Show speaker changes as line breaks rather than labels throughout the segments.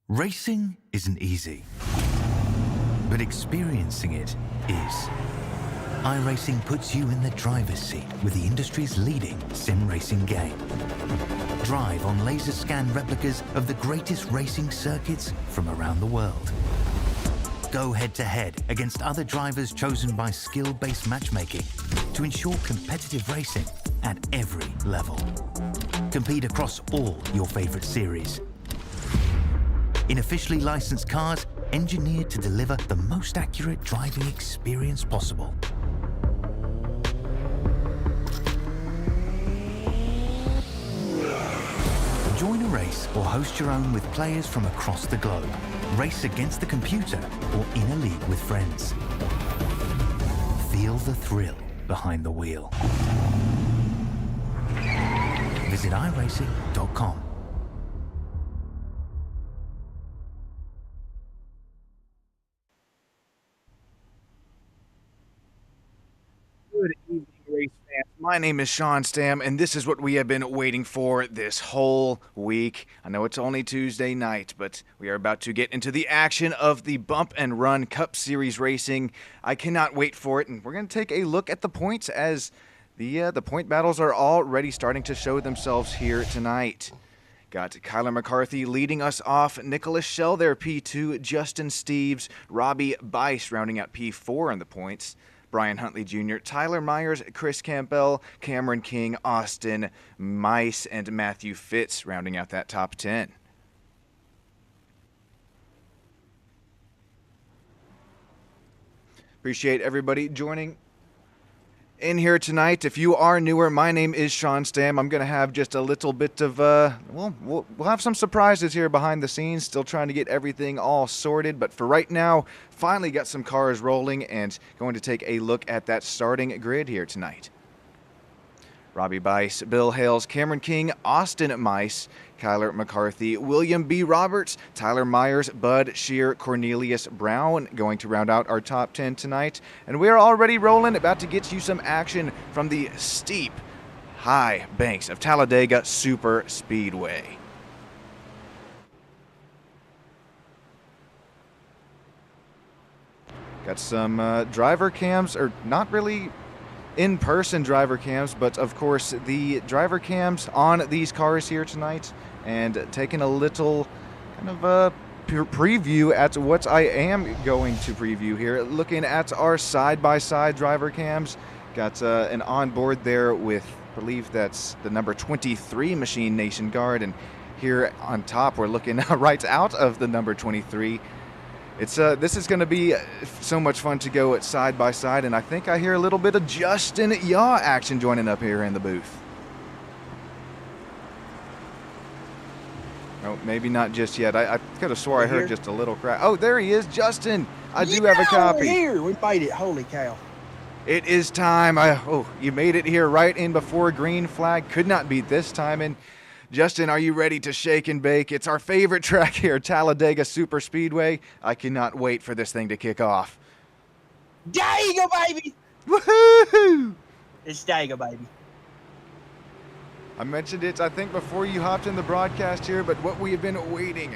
Racing isn't easy, but experiencing it is. iRacing puts you in the driver's seat with the industry's leading sim racing game. Drive on laser scan replicas of the greatest racing circuits from around the world. Go head-to-head against other drivers chosen by skill-based matchmaking to ensure competitive racing at every level. Compete across all your favorite series. In officially licensed cars, engineered to deliver the most accurate driving experience possible. Join a race or host your own with players from across the globe. Race against the computer or in a league with friends. Feel the thrill behind the wheel. Visit iRacing.com.
Good evening, race fans. My name is Sean Stam, and this is what we have been waiting for this whole week. I know it's only Tuesday night, but we are about to get into the action of the Bump and Run Cup Series racing. I cannot wait for it, and we're going to take a look at the points as the point battles are already starting to show themselves here tonight. Got Kyler McCarthy leading us off, Nicholas Schell there, P2, Justin Steves, Robbie Bice rounding out P4 in the points. Brian Huntley Jr., Tyler Myers, Chris Campbell, Cameron King, Austin Mice, and Matthew Fitz rounding out that top 10. Appreciate everybody joining in here tonight. If you are newer, my name is Sean Stam. I'm going to have just a little bit of, we'll have some surprises here behind the scenes. Still trying to get everything all sorted, but for right now, finally got some cars rolling and going to take a look at that starting grid here tonight. Robbie Bice, Bill Hales, Cameron King, Austin Mice, Kyler McCarthy, William B. Roberts, Tyler Myers, Bud Shear, Cornelius Brown going to round out our top 10 tonight. And we're already rolling, about to get you some action from the steep, high banks of Talladega SuperSpeedway. Got some driver cams, or not really in-person driver cams, but of course the driver cams on these cars here tonight, and taking a little kind of a preview at what I am going to preview here, looking at our side-by-side driver cams. Got an onboard there with, I believe that's the number 23 Machine Nation Guard, and here on top we're looking right out of the number 23. It's this is going to be so much fun to go at side by side, and I think I hear a little bit of Justin Yaw action joining up here in the booth. Oh, maybe not just yet. I could have swore I heard just a little crack. Oh, there he is, Justin. I do have a copy.
We're here. We made it. Holy cow.
It is time. You made it here right in before green flag. Could not beat this time. And Justin, are you ready to shake and bake? It's our favorite track here, Talladega SuperSpeedway. I cannot wait for this thing to kick off.
Daiga, baby!
Woohoo!
It's Daiga, baby.
I mentioned it, I think, before you hopped in the broadcast here, but what we have been waiting.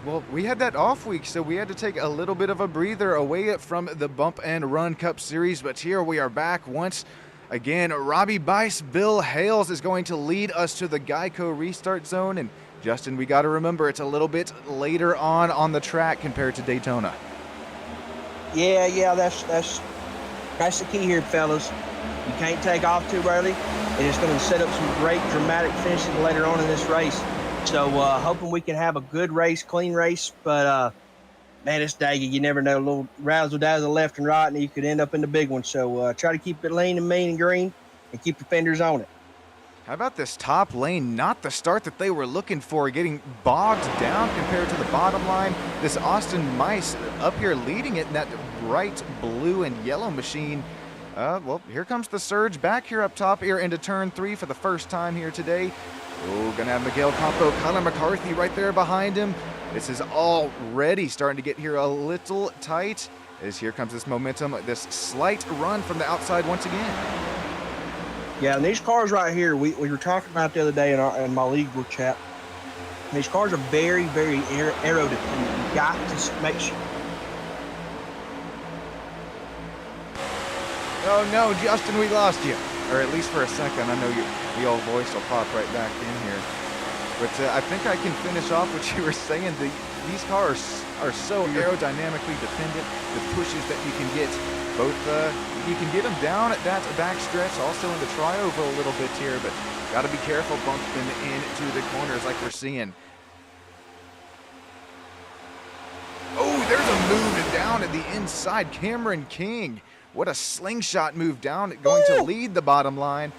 Well, we had that off week, so we had to take a little bit of a breather away from the Bump and Run Cup Series, but here we are back once again. Robbie Bice, Bill Hales is going to lead us to the Geico restart zone. And Justin, we got to remember it's a little bit later on the track compared to Daytona.
Yeah, that's the key here, fellas. You can't take off too early, and it's going to set up some great dramatic finishes later on in this race. So hoping we can have a good race, clean race. But man, it's Daiga. You never know. Little razzle-dazzle left and right, and you could end up in the big one. So try to keep it lean and mean and green, and keep your fenders on it.
How about this top lane? Not the start that they were looking for, getting bogged down compared to the bottom line. This Austin Mice up here leading it in that bright blue and yellow machine. Well, here comes the surge back here up top here into turn 3 for the first time here today. Oh, gonna have Miguel Campo, Kyler McCarthy right there behind him. This is already starting to get here a little tight, as here comes this momentum, this slight run from the outside once again.
Yeah, and these cars right here, we were talking about the other day in my league group chat. These cars are very, very aero dependent. You got to make sure.
Oh no, Justin, we lost you. Or at least for a second. I know the old voice will pop right back in here. But I think I can finish off what you were saying. These cars are so aerodynamically dependent. The pushes that you can get, both you can get them down at that back stretch, also in the trioval a little bit here, but got to be careful bumping into the corners like we're seeing. Oh, there's a move down at the inside. Cameron King. What a slingshot move down, going to lead the bottom line.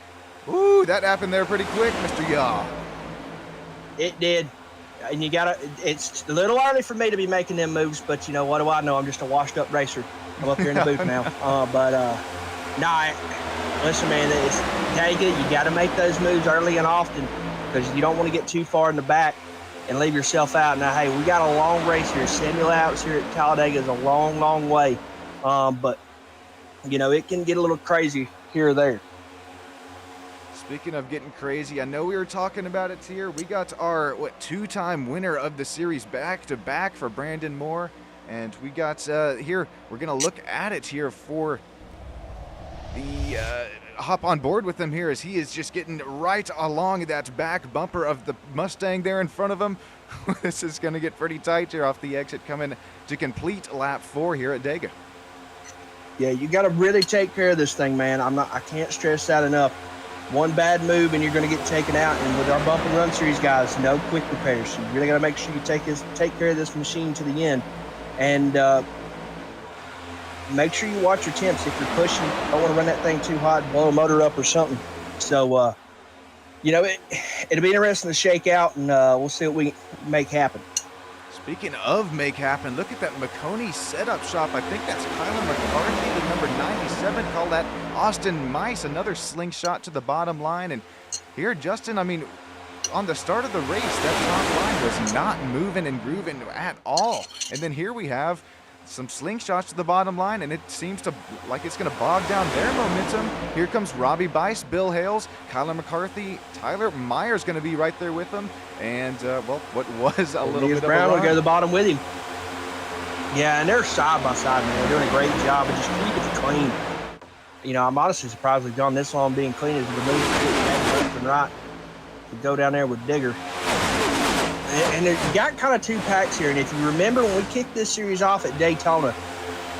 Ooh, that happened there pretty quick, Mr. Yaw.
It did. And you gotta, it's a little early for me to be making them moves, but you know, what do I know? I'm just a washed up racer. I'm up here in the booth now. Listen, man, it's Talladega. You got to make those moves early and often because you don't want to get too far in the back and leave yourself out. Now, hey, we got a long race here. 70 laps here at Talladega is a long, long way. But, you know, it can get a little crazy here or there.
Speaking of getting crazy, I know we were talking about it here. We got our, two-time winner of the series back-to-back for Brandon Moore. And we got here, we're going to look at it here for the hop on board with him here as he is just getting right along that back bumper of the Mustang there in front of him. This is going to get pretty tight here off the exit coming to complete lap 4 here at Dega.
Yeah, you got to really take care of this thing, man. I can't stress that enough. One bad move and you're going to get taken out. And with our bump and run series guys, no quick repairs. So you really got to make sure you take care of this machine to the end. And make sure you watch your temps if you're pushing. Don't want to run that thing too hot, blow a motor up or something. So, you know, it'll be interesting to shake out, and we'll see what we make happen.
Speaking of make happen, look at that McConey setup shop. I think that's Kylan McCarthy, the number 97. Call that Austin Mice, another slingshot to the bottom line. And here, Justin, I mean, on the start of the race, that top line was not moving and grooving at all. And then here we have some slingshots to the bottom line, and it seems to like it's going to bog down their momentum. Here comes Robbie Bice, Bill Hales, Kyler McCarthy, Tyler Meyer's going to be right there with them. And, well, what was a little bit of a run.
will go to the bottom with him. Yeah, and they're side by side, man. They're doing a great job of just keeping it clean. You know, I'm honestly surprised we've gone this long being clean as we move left and right. We go down there with Digger. And you got kind of two packs here. And if you remember when we kicked this series off at Daytona,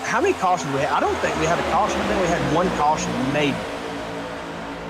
how many cautions we had? I don't think we had a caution. I think we had one caution, maybe.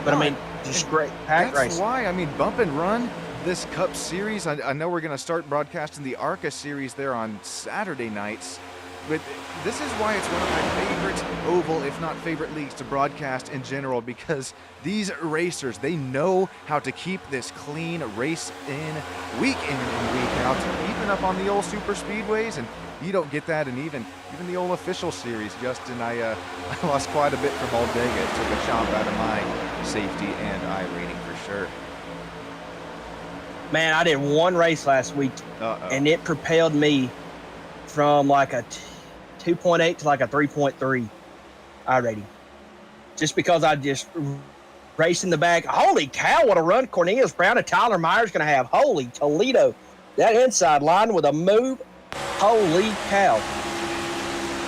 But, I mean, just great pack race.
That's why, I mean, bump and run this Cup Series. I know we're going to start broadcasting the ARCA Series there on Saturday nights. But this is why it's one of my favorite oval, if not favorite leagues to broadcast in general, because these racers, they know how to keep this clean race in week and week out, even up on the old super speedways, and you don't get that in even the old official series. Justin, I lost quite a bit from Talladega. It took a chomp out of my safety and iRacing for sure.
Man, I did one race last week, and it propelled me from like a 2.8 to like a 3.3 iRating. Just because I just raced in the back. Holy cow, what a run Cornelius Brown and Tyler Meyer's going to have. Holy Toledo. That inside line with a move. Holy cow.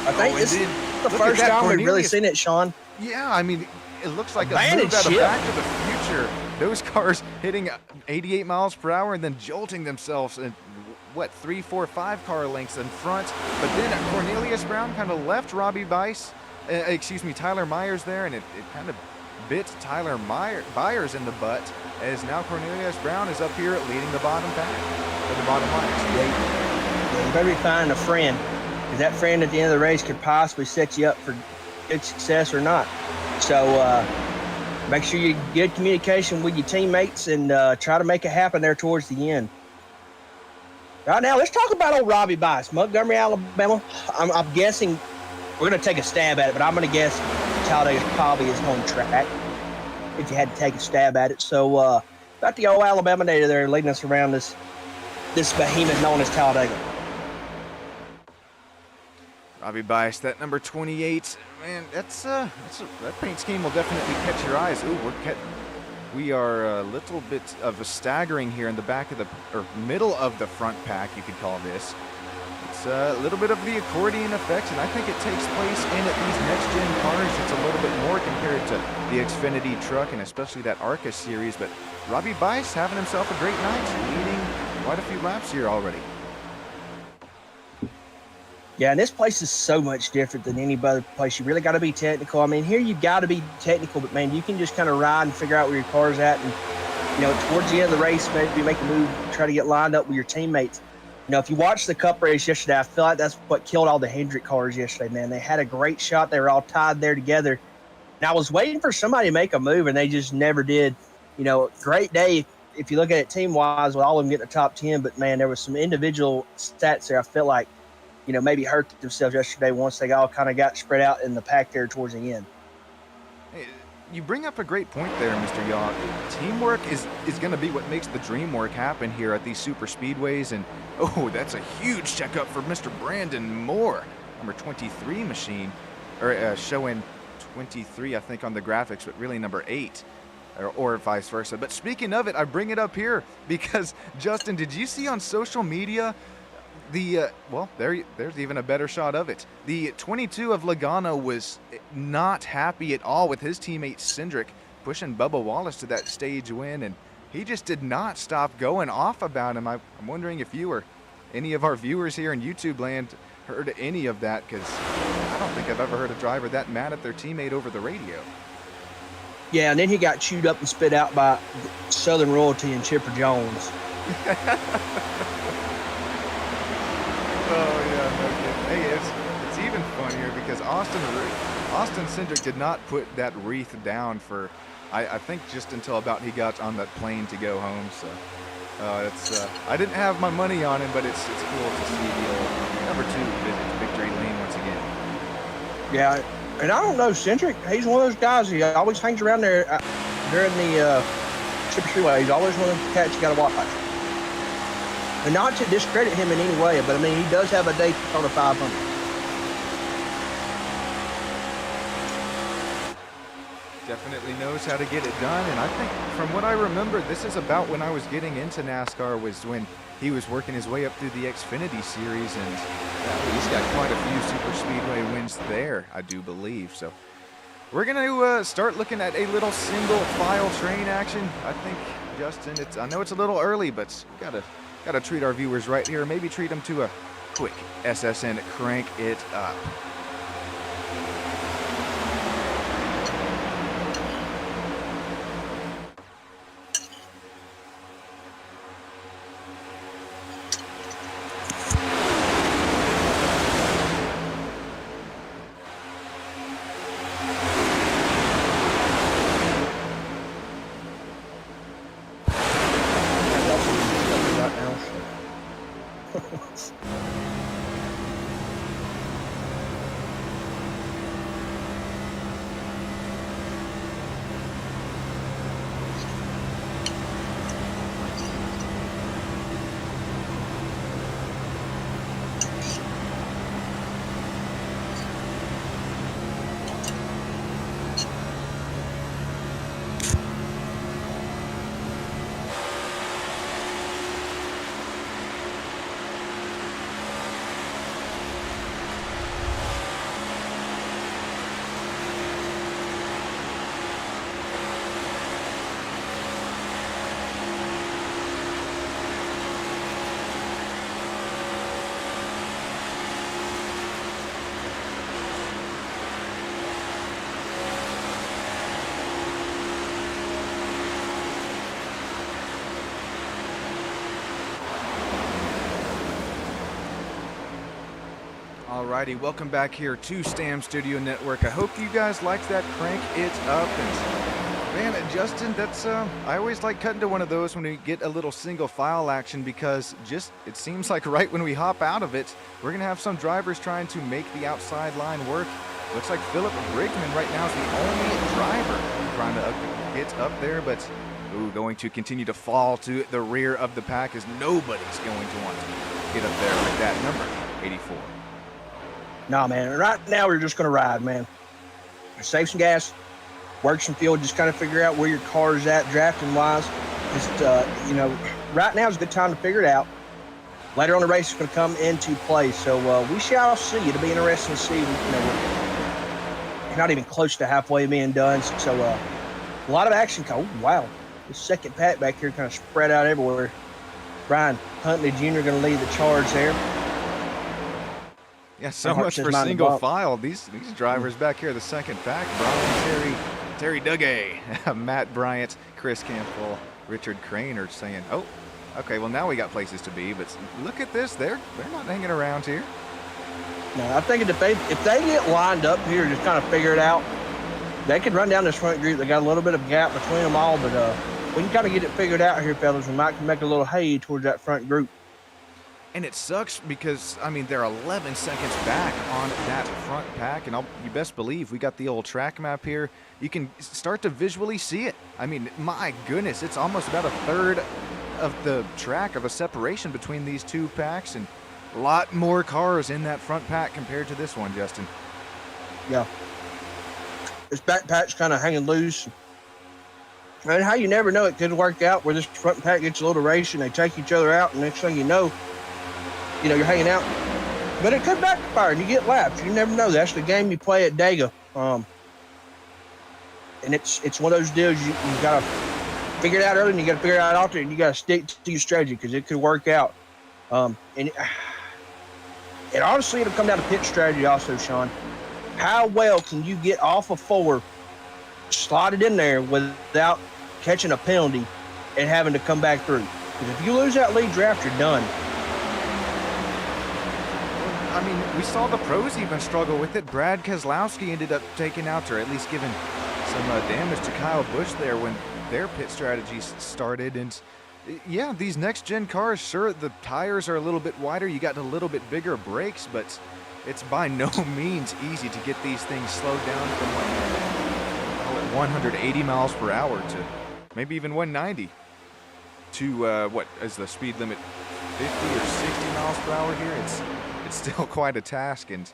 I think this is the first time we've really seen it, Sean.
Yeah, I mean, it looks like a move out of Back to the Future. Those cars hitting 88 miles per hour and then jolting themselves in, 3, 4, 5 car lengths in front. But then Cornelius Brown kind of left Robbie Bice, Tyler Myers there, and it kind of bit Tyler Byers in the butt, as now Cornelius Brown is up here leading the bottom pack, or the bottom line.
Yeah, you better be finding a friend, because that friend at the end of the race could possibly set you up for good success or not. So make sure you get communication with your teammates and try to make it happen there towards the end. Right now, let's talk about old Robbie Bice, Montgomery, Alabama. I'm guessing we're going to take a stab at it, but I'm going to guess Talladega is probably his home track if you had to take a stab at it. So, about the old Alabama native there leading us around this behemoth known as Talladega.
Robbie Bice, that number 28, man, that paint scheme will definitely catch your eyes. Ooh, we are a little bit of a staggering here in the back of the, or middle of the front pack, you could call this. It's a little bit of the accordion effect, and I think it takes place in these next-gen cars. It's a little bit more compared to the Xfinity truck, and especially that ARCA series. But Robbie Bice having himself a great night, leading quite a few laps here already.
Yeah, and this place is so much different than any other place. You really got to be technical. I mean, here you got to be technical, but man, you can just kind of ride and figure out where your car's at. And, you know, towards the end of the race, maybe make a move, try to get lined up with your teammates. You know, if you watched the Cup race yesterday, I feel like that's what killed all the Hendrick cars yesterday, man. They had a great shot. They were all tied there together. And I was waiting for somebody to make a move, and they just never did. You know, great day if you look at it team-wise with all of them getting the top 10. But, man, there was some individual stats there I felt like, you know, maybe hurt themselves yesterday once they all kind of got spread out in the pack there towards the end.
Hey, you bring up a great point there, Mr. Yaw. Teamwork is going to be what makes the dream work happen here at these super speedways. And, oh, that's a huge checkup for Mr. Brandon Moore, number 23 machine, or showing 23, I think, on the graphics, but really number 8. Or vice versa. But speaking of it, I bring it up here because, Justin, did you see on social media well, there's even a better shot of it. The 22 of Logano was not happy at all with his teammate Cindric pushing Bubba Wallace to that stage win, and he just did not stop going off about him. I'm wondering if you or any of our viewers here in YouTube land heard any of that, because I don't think I've ever heard a driver that mad at their teammate over the radio.
Yeah, and then he got chewed up and spit out by Southern Royalty and Chipper Jones.
Oh, yeah, no kidding. Hey, it's even funnier because Austin Cindric did not put that wreath down for, I think, just until about he got on that plane to go home. So I didn't have my money on him, but it's cool to see the old number 2 visit Victory Lane once again.
Yeah, and I don't know, Cindric, he's one of those guys, he always hangs around there during the SuperSpeedway. He's always one of the cats you got to watch. And not to discredit him in any way, but I mean, he does have a Daytona 500.
Definitely knows how to get it done, and I think from what I remember, this is about when I was getting into NASCAR, was when he was working his way up through the Xfinity series, and he's got quite a few super speedway wins there, I do believe. So we're going to start looking at a little single file train action. I think, Justin, I know it's a little early, but we gotta treat our viewers right here. Maybe treat them to a quick SSN crank it up. Alrighty, welcome back here to Stam Studio Network. I hope you guys liked that crank it up. And man, Justin, that's I always like cutting to one of those when we get a little single file action, because just it seems like right when we hop out of it, we're gonna have some drivers trying to make the outside line work. Looks like Philip Brigman right now is the only driver trying to get up there, but going to continue to fall to the rear of the pack, as nobody's going to want to get up there with that number 84.
Nah, man, right now we're just going to ride, man. Save some gas, work some field, just kind of figure out where your car is at drafting wise. Just right now is a good time to figure it out. Later on, the race is going to come into play, so we shall see. It'll be interesting to see. We're not even close to halfway being done, so a lot of action. Oh wow, the second pack back here kind of spread out everywhere. Brian Huntley Jr. going to lead the charge there.
Yeah, so much for single file. These drivers back here, the second pack, Brian Terry Duggay, Matt Bryant, Chris Campbell, Richard Crane are saying, oh, okay, well, now we got places to be, but look at this. They're not hanging around here.
No, I think if they get lined up here, just kind of figure it out, they could run down this front group. They got a little bit of gap between them all, but we can kind of get it figured out here, fellas. We might make a little hay towards that front group.
And it sucks because, I mean, they're 11 seconds back on that front pack, and you best believe we got the old track map here. You can start to visually see it. I mean, my goodness, it's almost about a third of the track of a separation between these two packs, and a lot more cars in that front pack compared to this one, Justin.
Yeah. This back pack's kind of hanging loose. And how you never know, it could work out where this front pack gets a little race and they take each other out, and next thing you know, you're hanging out. But it could backfire and you get laps. You never know. That's the game you play at Dega. And it's one of those deals you got to figure it out early and you got to figure it out often, and you got to stick to your strategy because it could work out. And honestly, it'll come down to pit strategy also, Sean. How well can you get off of 4, slide it in there without catching a penalty and having to come back through? Because if you lose that lead draft, you're done.
I mean, we saw the pros even struggle with it. Brad Keselowski ended up taking out, or at least giving some damage to Kyle Busch there when their pit strategies started. And yeah, these next-gen cars, sure, the tires are a little bit wider. You got a little bit bigger brakes, but it's by no means easy to get these things slowed down from 180 miles per hour to maybe even 190 to what is the speed limit, 50 or 60 miles per hour here. It's still quite a task. And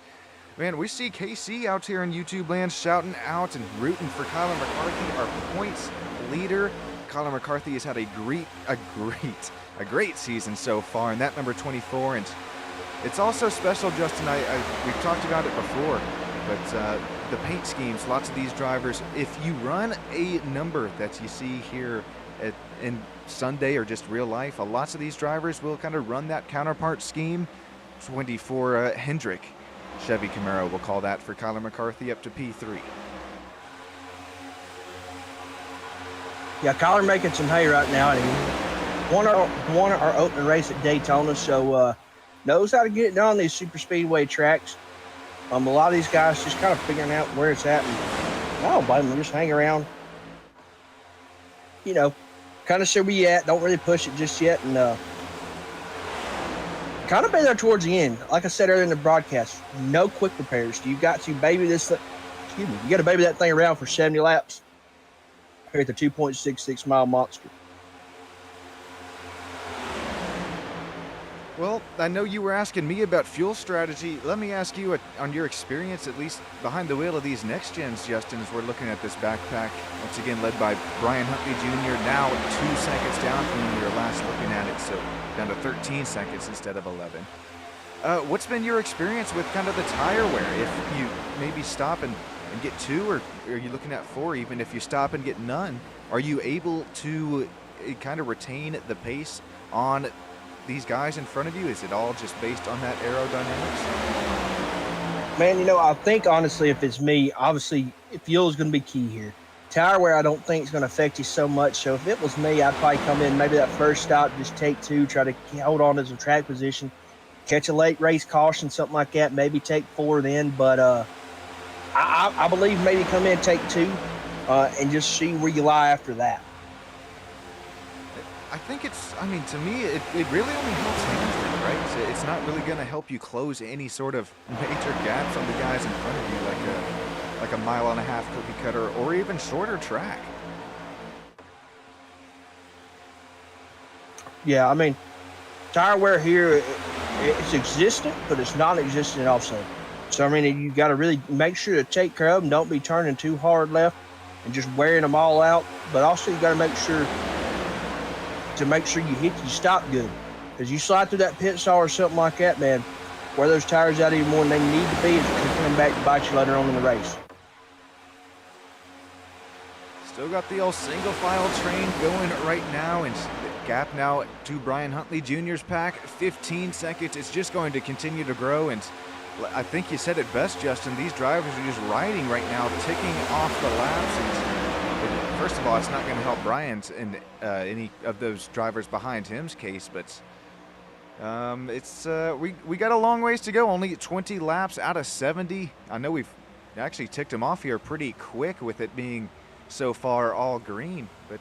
man, we see KC out here in YouTube land shouting out and rooting for Kyler McCarthy, our points leader. Kyler McCarthy has had a great season so far, and that number 24. And it's also special, Justin. We've talked about it before, but the paint schemes, lots of these drivers, if you run a number that you see here in Sunday or just real life, lots of these drivers will kind of run that counterpart scheme. 24 Hendrick Chevy Camaro will call that for Kyler McCarthy up to P3.
Yeah, Kyler making some hay right now, and he won our opening race at Daytona, so knows how to get it done on these super speedway tracks. A lot of these guys just kind of figuring out where it's at, and I don't blame them. Just hang around, kind of see where you at. Don't really push it just yet, and kind of be there towards the end. Like I said earlier in the broadcast, no quick repairs. You got to baby this. You got to baby that thing around for 70 laps. Here at the 2.66 mile monster.
Well, I know you were asking me about fuel strategy. Let me ask you on your experience, at least behind the wheel of these next gens, Justin, as we're looking at this backpack, once again led by Brian Huntley Jr., now 2 seconds down from when we were last looking at it, so down to 13 seconds instead of 11. What's been your experience with kind of the tire wear? If you maybe stop and get 2, or are you looking at 4, even if you stop and get none, are you able to kind of retain the pace on these guys in front of you? Is it all just based on that aerodynamics?
Man, I think honestly, if it's me, obviously fuel is going to be key here. Tire wear I don't think is going to affect you so much, so if it was me, I'd probably come in maybe that first stop, just take 2, try to hold on to some track position, catch a late race caution, something like that, maybe take 4 then, but I believe maybe come in, take 2, and just see where you lie after that.
I think to me, it really only helps Hendrick, right? So it's not really going to help you close any sort of major gaps on the guys in front of you, like a mile and a half cookie cutter or even shorter track. Yeah,
tire wear here, it's existent, but it's non-existent also. So, you got to really make sure to take care of them. Don't be turning too hard left. and just wearing them all out. But also you got to make sure you stop good. Because you slide through that pit stall or something like that, man, wear those tires out even more than they need to be, is going to come back to bite you later on in the race.
Still got the old single file train going right now, and the gap now to Brian Huntley Jr.'s pack, 15 seconds. It's just going to continue to grow, and I think you said it best, Justin. These drivers are just riding right now, ticking off the laps. And first of all, it's not going to help Brian's and any of those drivers behind him's case, but we got a long ways to go. Only 20 laps out of 70. I know we've actually ticked him off here pretty quick with it being so far all green, but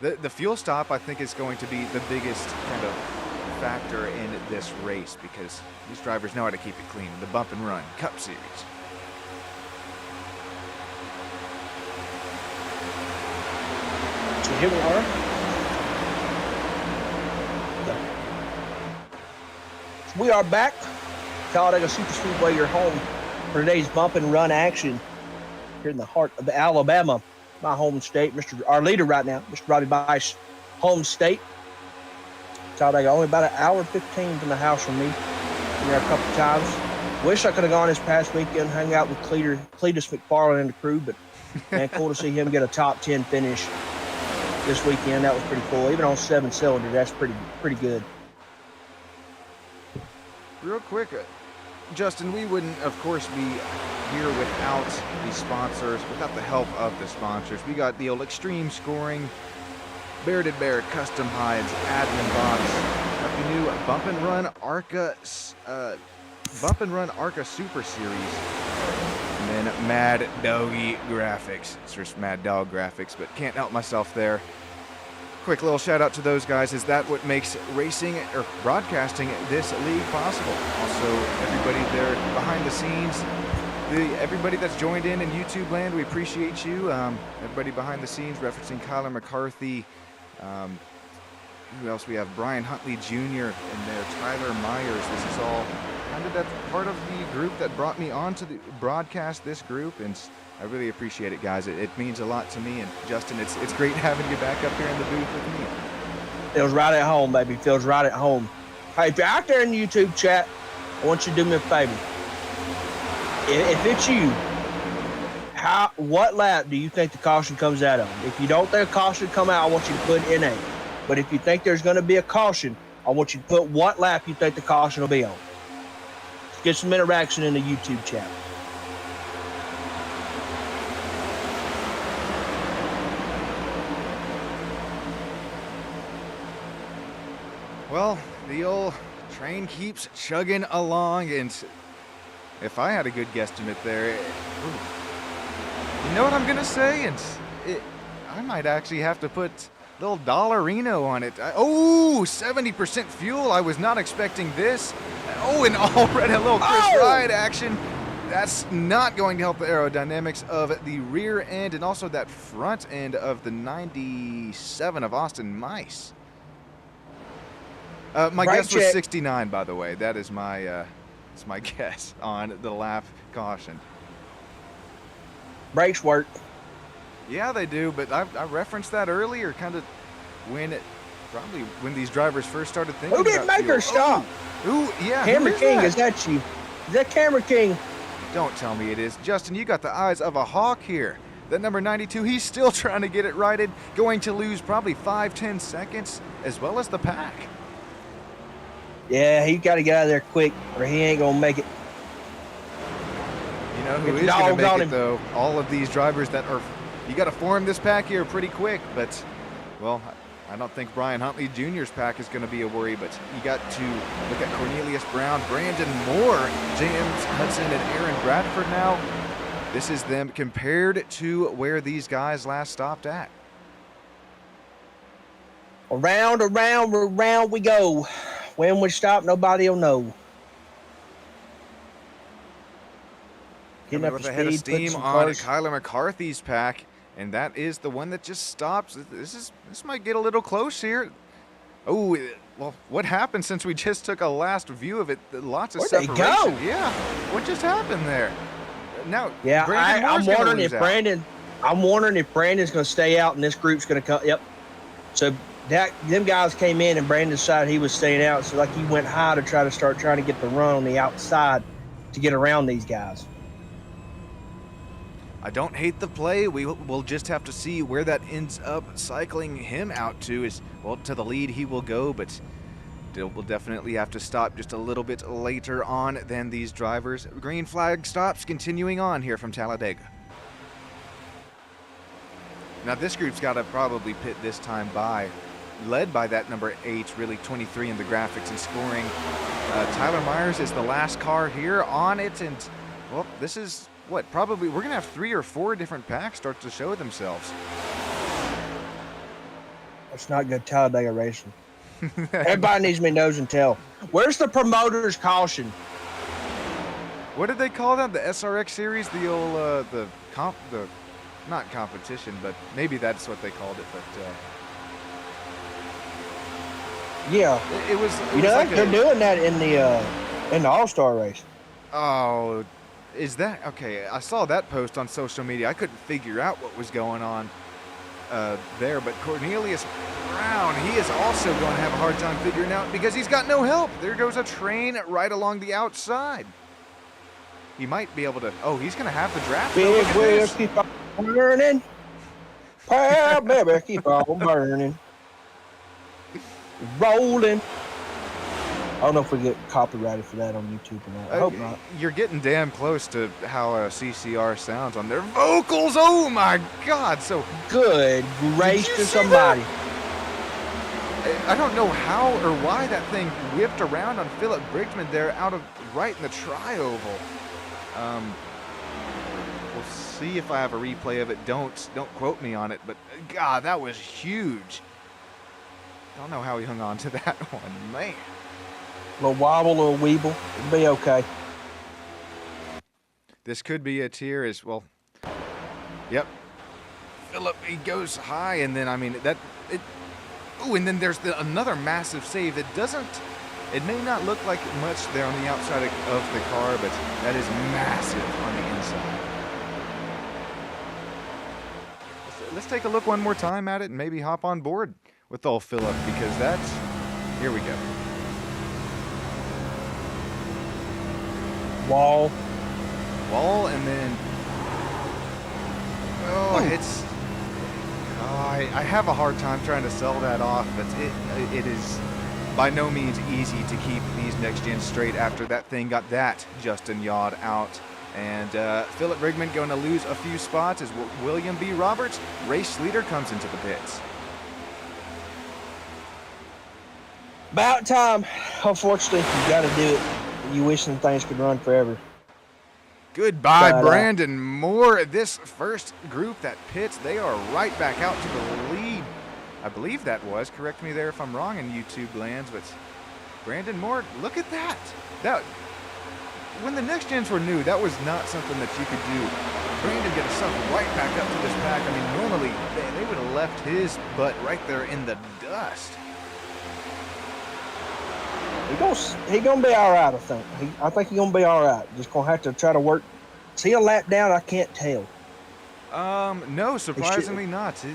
the fuel stop, I think, is going to be the biggest kind of factor in this race, because these drivers know how to keep it clean. The bump and run Cup Series.
So here we are. We are back. Talladega SuperSpeedway, your home for today's bump and run action here in the heart of Alabama, my home state. Our leader right now, Mr. Robbie Bice, home state. Talladega, only about an hour 15 from the house from me. Been there a couple times. Wish I could have gone this past weekend, hung out with Cletus McFarland and the crew, but man, cool to see him get a top 10 finish this weekend. That was pretty cool. Even on 7-cylinder, that's pretty good.
Real quick, Justin, we wouldn't, of course, be here without the sponsors, without the help of the sponsors. We got the old Extreme Scoring, Bearded Bear Custom Hides, Admin Box, got the new Bump and Run ARCA Super Series, and then Mad Doggy Graphics. It's just Mad Dog Graphics, but can't help myself there. Quick little shout out to those guys. Is that what makes racing or broadcasting this league possible? Also, everybody there behind the scenes, everybody that's joined in YouTube land, we appreciate you. Everybody behind the scenes, referencing Kyler McCarthy. Who else? We have Brian Huntley Jr. in there, Tyler Myers. This is all kind of that part of the group that brought me on to the broadcast this group, and I really appreciate it, guys. It means a lot to me, and Justin, it's great having you back up here in the booth with me.
Feels right at home, baby. Feels right at home. Hey, if you're out there in the YouTube chat, I want you to do me a favor. If it's you, what lap do you think the caution comes out on? If you don't think a caution come out, I want you to put NA. But if you think there's going to be a caution, I want you to put what lap you think the caution will be on. Let's get some interaction in the YouTube chat.
Well, the old train keeps chugging along, and if I had a good guesstimate there, you know what I'm going to say? And I might actually have to put a little Dollarino on it. 70% fuel. I was not expecting this. Oh, and already a little Chris Ride action. That's not going to help the aerodynamics of the rear end and also that front end of the 97 of Austin Mice. My guess was 69, by the way. That is my guess on the lap caution.
Brakes work.
Yeah, they do, but I referenced that earlier, kind of when these drivers first started thinking.
Who didn't make her stop?
Yeah.
Camera King, is that you? Is that Camera King?
Don't tell me it is. Justin, you got the eyes of a hawk here. That number 92, he's still trying to get it righted, going to lose probably 5-10 seconds, as well as the pack.
Yeah, he got to get out of there quick, or he ain't gonna make it.
You know who is going to make it, though? All of these drivers that are... You got to form this pack here pretty quick, but, well, I don't think Brian Huntley Jr.'s pack is going to be a worry, but you got to look at Cornelius Brown, Brandon Moore, James Hudson, and Aaron Bradford now. This is them compared to where these guys last stopped at.
Around we go. When we stop, nobody will know.
Getting up with a head of steam on Kyler McCarthy's pack, and that is the one that just stops. This might get a little close here. Oh, well, what happened since we just took a last view of it? Lots of separation.
Where'd they go?
Yeah, what just happened there? Now,
yeah, I'm wondering if I'm wondering if Brandon's going to stay out and this group's going to come. Yep. So them guys came in and Brandon decided he was staying out. So like he went high to try to get the run on the outside to get around these guys.
I don't hate the play. We'll just have to see where that ends up cycling him out to. To the lead he will go, but we'll definitely have to stop just a little bit later on than these drivers. Green flag stops continuing on here from Talladega. Now this group's got to probably pit this time led by that number 8, really 23 in the graphics and scoring. Tyler Myers is the last car here on it, and well, this is probably we're gonna have 3 or 4 different packs start to show themselves.
That's not good Talladega racing. Everybody needs to be nose and tail. Where's the promoter's caution?
What did they call that? The SRX series, the old not competition, but maybe that's what they called it. But
yeah,
it was.
They're doing that in the All-Star race.
Oh, is that okay? I saw that post on social media. I couldn't figure out what was going on there, but Cornelius Brown, he is also going to have a hard time figuring out because he's got no help. There goes a train right along the outside. He might be able to. Oh, he's going to have the draft.
Big wheels keep on burning. Proud baby keep on burning. Rolling. I don't know if we get copyrighted for that on YouTube or not. I hope not.
You're getting damn close to how CCR sounds on their vocals. Oh my God! So
good gracious somebody.
I don't know how or why that thing whipped around on Philip Brightman there, right in the tri-oval. We'll see if I have a replay of it. Don't quote me on it, but God, that was huge. I don't know how he hung on to that one, man.
A little wobble, a little weeble. It'll be okay.
This could be a tier as well. Yep. Philip, he goes high, and then, I mean, and then there's another massive save. It may not look like much there on the outside of the car, but that is massive on the inside. Let's take a look one more time at it and maybe hop on board with old Philip, because here we go.
Wall,
and then I have a hard time trying to sell that off, but it is by no means easy to keep these next gens straight after that thing got that Justin Yod out. And Philip Brigman going to lose a few spots as William B. Roberts, race leader, comes into the pits.
About time. Unfortunately, you got to do it. You wishing things could run forever.
Goodbye, Brandon Moore. This first group that pits, they are right back out to the lead. I believe that was. Correct me there if I'm wrong in YouTube lands, but Brandon Moore, look at that. When the next gens were new, that was not something that you could do. Brandon get himself right back up to this pack. I mean, normally they would have left his butt right there in the dust. He gonna be all right, I think. I think he's gonna be all right. Just gonna have to try to work. Is he a lap down? I can't tell. No, surprisingly not. He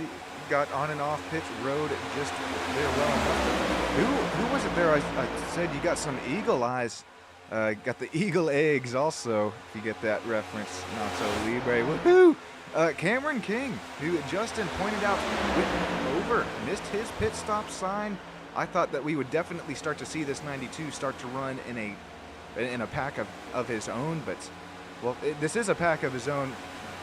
got on and off pitch road just there well enough. Who was it there? I said you got some eagle eyes. Got the eagle eggs also, if you get that reference. Nacho Libre. Woohoo! Cameron King, who Justin pointed out went over, missed his pit stop sign. I thought that we would definitely start to see this 92 start to run in a pack of his own, but well, this is a pack of his own.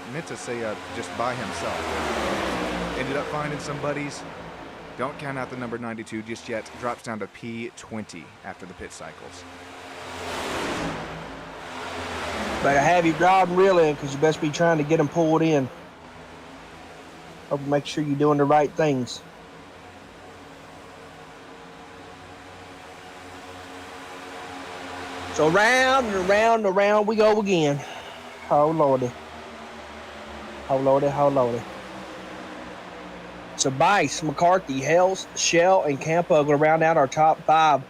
I meant to say just by himself. Ended up finding some buddies. Don't count out the number 92 just yet. Drops down to P20 after the pit cycles.
Better have you driving real in, because you best be trying to get them pulled in. Hope you make sure you're doing the right things. So round and round and round we go again. Oh lordy. Oh lordy, oh lordy. So Bice, McCarthy, Hells, Shell, and Campo are going to round out our top 5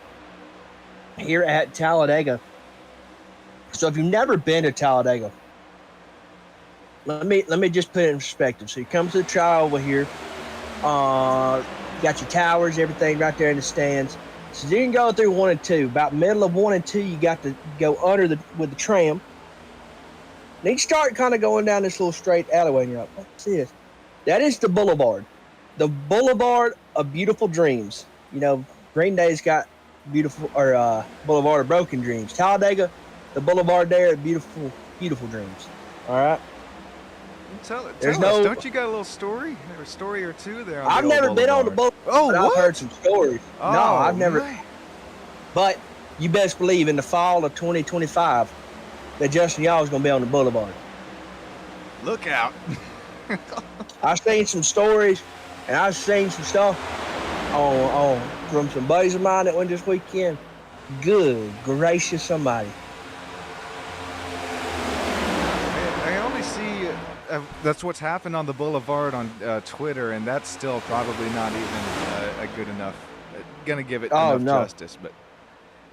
here at Talladega. So if you've never been to Talladega, let me just put it in perspective. So you come to the trial over here. Got your towers, everything right there in the stands. So you can go through 1 and 2. About middle of 1 and 2, you got to go under with the tram. Then you start kind of going down this little straight alleyway, and you're like, what's this? That is the boulevard. The boulevard of beautiful dreams. You know, Green Day's got beautiful, or boulevard of broken dreams. Talladega, the boulevard there, beautiful, beautiful dreams. All right.
Tell us, don't you got a little story? A story or two there on
I've never been on the boulevard.
Oh,
but
what?
I've heard some stories.
Oh,
no, I've never.
Man.
But you best believe in the fall of 2025 that Justin Y'all is going to be on the boulevard.
Look out.
I've seen some stories, and I've seen some stuff on from some buddies of mine that went this weekend. Good gracious somebody.
I only see that's what's happened on the boulevard on Twitter, and that's still probably not even a good enough. Gonna give it enough justice. But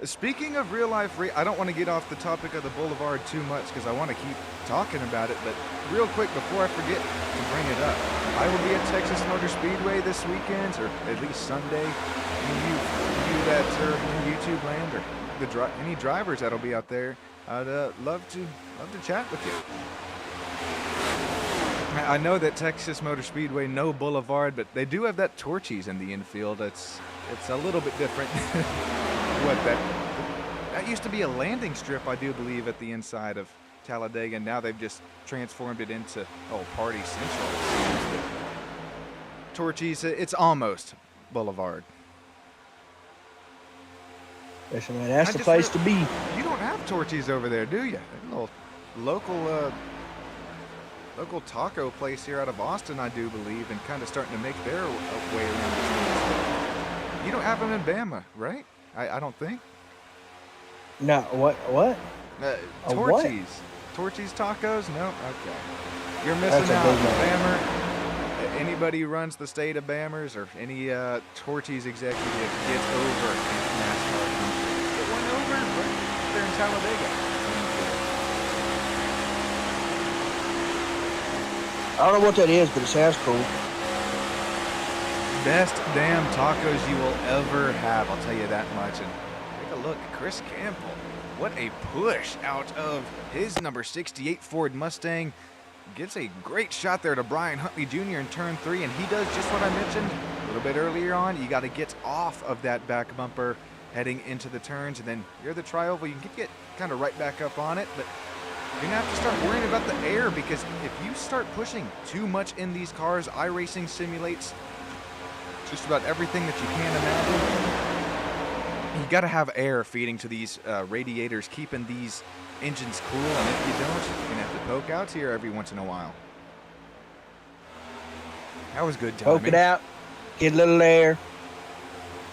speaking of real life, I don't want to get off the topic of the boulevard too much because I want to keep talking about it. But real quick, before I forget to bring it up, I will be at Texas Motor Speedway this weekend, or at least Sunday. You that are in YouTube land, or any drivers that'll be out there, I'd love to chat with you. I know that Texas Motor Speedway, no boulevard, but they do have that Torchies in the infield. It's a little bit different. What that used to be a landing strip, I do believe, at the inside of Talladega. Now they've just transformed it into Party Central. Torchies, it's almost boulevard.
Listen, man, that's the place to be.
You don't have Torchies over there, do you? A little local taco place here out of Austin, I do believe, and kind of starting to make their way around the streets. You don't have them in Bama, right? I don't think.
No, what?
Torchies. Torchies tacos? No? Okay. You're missing out. Bammer. Anybody who runs the state of Bammers or any Torchies executive gets over NASCAR. Get one over right there in Talladega.
I don't know what that is, but it sounds cool.
Best damn tacos you will ever have, I'll tell you that much. And take a look, Chris Campbell. What a push out of his number 68 Ford Mustang. Gets a great shot there to Brian Huntley Jr. in turn 3, and he does just what I mentioned a little bit earlier on. You got to get off of that back bumper heading into the turns, and then you're the trioval. You can get kind of right back up on it, but you're going to have to start worrying about the air, because if you start pushing too much in these cars, iRacing simulates just about everything that you can imagine. You got to have air feeding to these radiators, keeping these engines cool, and if you don't, you're going to have to poke out here every once in a while. That was good timing.
Poke it out, get a little air.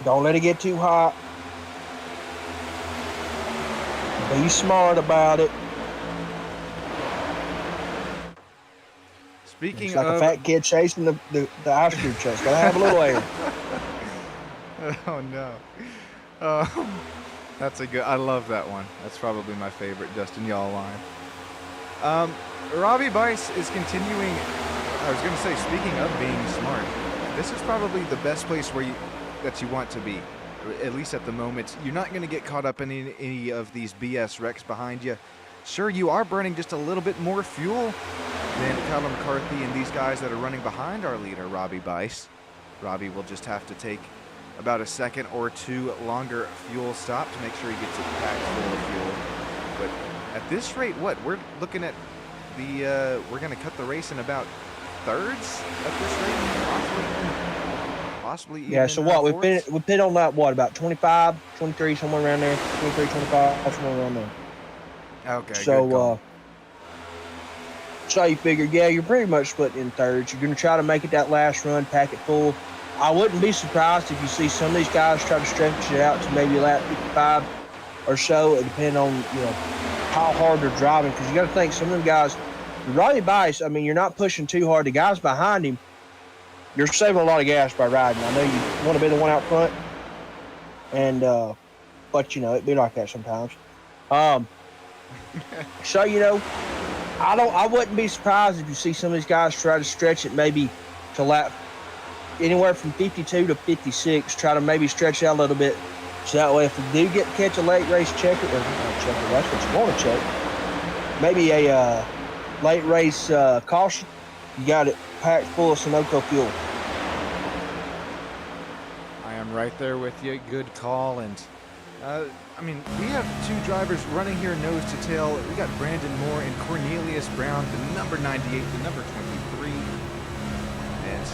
Don't let it get too hot. Be smart about it.
Speaking
it's like
of
a fat kid chasing the ice cream truck. Gotta have a little air.
Oh no. That's a good. I love that one. That's probably my favorite Justin Y'all line. Robbie Bice is continuing. I was going to say, speaking of being smart, this is probably the best place that you want to be. At least at the moment. You're not going to get caught up in any of these BS wrecks behind you. Sure, you are burning just a little bit more fuel than Kyle McCarthy and these guys that are running behind our leader, Robbie Bice. Robbie will just have to take about a second or two longer fuel stop to make sure he gets it packed full of fuel. But at this rate, we're looking at we're going to cut the race in about thirds at this rate, possibly even.
Yeah, so what, we've been on that, about 25, 23, somewhere around there, 23, 25, somewhere around there.
Okay,
so so you figure, yeah, you're pretty much split in thirds. You're going to try to make it that last run, pack it full. I wouldn't be surprised if you see some of these guys try to stretch it out to maybe lap 55 or so, depending on how hard they're driving. Because you got to think, some of them guys, Robbie Bice, I mean, you're not pushing too hard. The guys behind him, you're saving a lot of gas by riding. I know you want to be the one out front, and but it'd be like that sometimes. So I wouldn't be surprised if you see some of these guys try to stretch it maybe to lap anywhere from 52 to 56. Try to maybe stretch out a little bit, so that way if you do catch a late race checker, or checker, that's what you want to check. Maybe a late race caution. You got it packed full of Sunoco fuel.
I am right there with you. Good call. And I mean, we have two drivers running here nose to tail. We got Brandon Moore and Cornelius Brown, the number 98, the number 23. And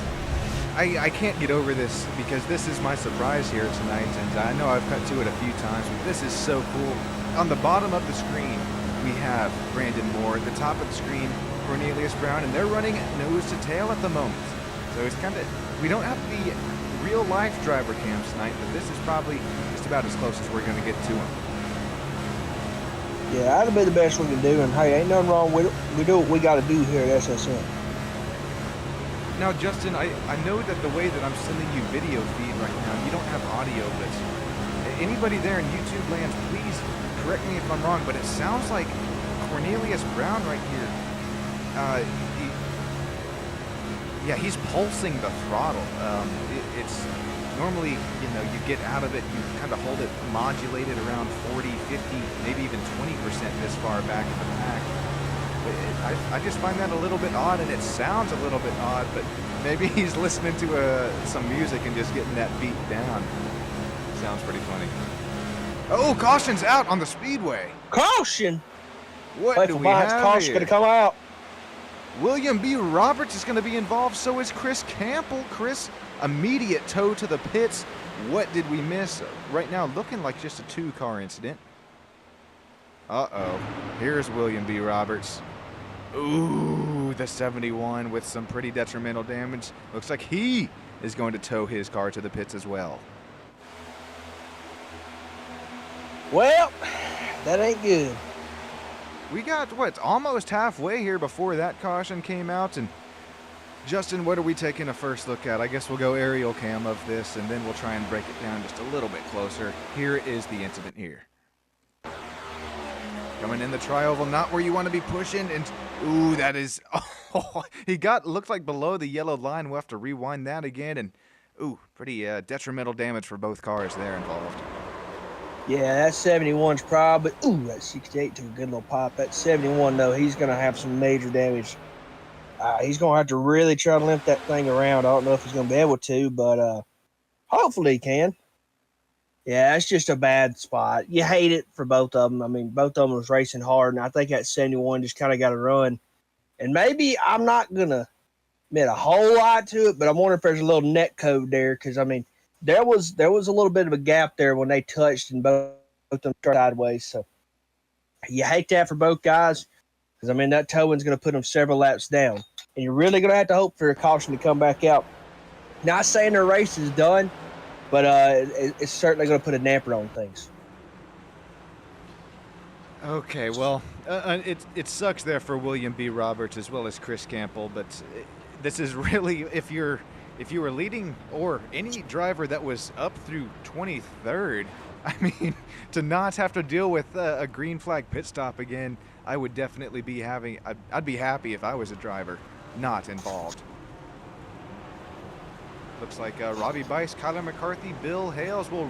I can't get over this because this is my surprise here tonight. And I know I've cut to it a few times, but this is so cool. On the bottom of the screen, we have Brandon Moore. At the top of the screen, Cornelius Brown, and they're running nose to tail at the moment. So it's kind of, we don't have the real life driver cams tonight, but this is probably just about as close as we're going to get to them.
Yeah, that'll be the best we can do. And hey, ain't nothing wrong with it. We do what we got to do here at SSN.
Now, Justin, I know that the way that I'm sending you video feed right now, you don't have audio, but anybody there in YouTube land, please correct me if I'm wrong, but it sounds like Cornelius Brown right here, he's pulsing the throttle. It's normally, you get out of it, you kind of hold it modulated around 40, 50, maybe even 20% this far back in the pack. I just find that a little bit odd, and it sounds a little bit odd, but maybe he's listening to some music and just getting that beat down. Sounds pretty funny. Oh, caution's out on the speedway.
Caution!
What do we have
caution
here?
Gonna come out.
William B. Roberts is going to be involved, so is Chris Campbell. Chris, immediate tow to the pits. What did we miss? Right now, looking like just a two-car incident. Uh-oh. Here's William B. Roberts. Ooh, the 71 with some pretty detrimental damage. Looks like he is going to tow his car to the pits as well.
Well, that ain't good.
We got, almost halfway here before that caution came out. And Justin, what are we taking a first look at? I guess we'll go aerial cam of this, and then we'll try and break it down just a little bit closer. Here is the incident here. Coming in the tri-oval, not where you want to be pushing, and ooh, that is, he looked like below the yellow line. We'll have to rewind that again, and ooh, pretty detrimental damage for both cars there involved.
Yeah, that 71's probably, ooh, that 68 took a good little pop. That 71, though, he's going to have some major damage. He's going to have to really try to limp that thing around. I don't know if he's going to be able to, but hopefully he can. Yeah, it's just a bad spot. You hate it for both of them. I mean, both of them was racing hard, and I think that 71 just kind of got to run. And maybe I'm not going to admit a whole lot to it, but I'm wondering if there's a little net code there because, I mean, there was a little bit of a gap there when they touched and both of them sideways. So you hate that for both guys because, I mean, that towing's going to put them several laps down. And you're really going to have to hope for a caution to come back out. Not saying their race is done, but it's certainly going to put a damper on things.
Okay, well, it sucks there for William B. Roberts as well as Chris Campbell, but this is really, if you were leading, or any driver that was up through 23rd, I mean, to not have to deal with a green flag pit stop again, I would definitely be I'd be happy if I was a driver not involved. Looks like Robbie Bice, Kyler McCarthy, Bill Hales will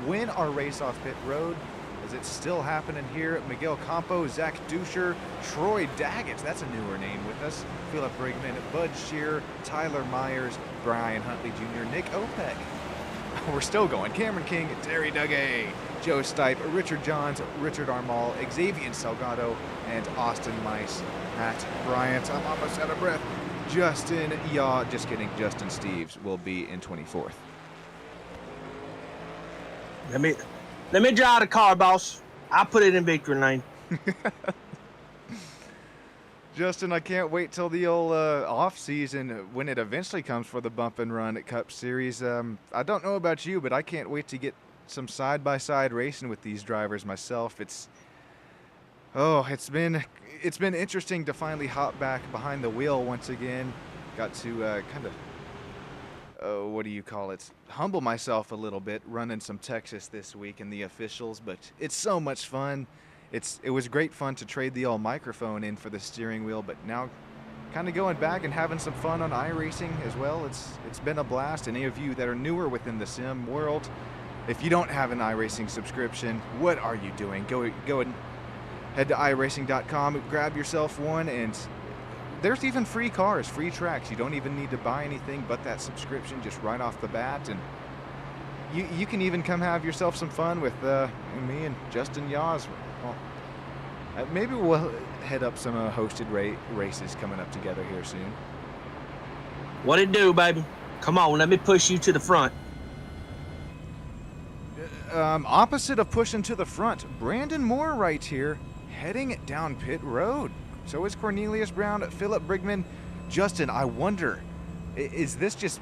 win our race off pit road, as it's still happening here. Miguel Campo, Zach Duscher, Troy Daggett, that's a newer name with us, Philip Brigman, Bud Shearer, Tyler Myers, Brian Huntley Jr., Nick Opek. We're still going. Cameron King, Terry Dugay, Joe Stipe, Richard Johns, Richard Armall, Xavier Salgado, and Austin Mice. Matt Bryant, I'm almost out of breath. Justin, just kidding, Justin Steves will be in 24th.
Let me drive the car, boss. I'll put it in victory lane.
Justin, I can't wait till the old off season when it eventually comes for the bump and run at Cup Series. I don't know about you, but I can't wait to get some side-by-side racing with these drivers myself. It's been interesting to finally hop back behind the wheel once again. Got to what do you call it? Humble myself a little bit running some Texas this week in the officials, but it's so much fun. it was great fun to trade the old microphone in for the steering wheel, but now kind of going back and having some fun on iRacing as well. It's been a blast. Any of you that are newer within the sim world, if you don't have an iRacing subscription, what are you doing? Go and head to iRacing.com, grab yourself one, and there's even free cars, free tracks. You don't even need to buy anything but that subscription just right off the bat, and you can even come have yourself some fun with me and Justin Yaws. Well, maybe we'll head up some hosted races coming up together here soon.
What it do, baby? Come on, let me push you to the front.
Opposite of pushing to the front, Brandon Moore right here, heading down pit road. So is Cornelius Brown, Philip Brigman. Justin, I wonder, is this just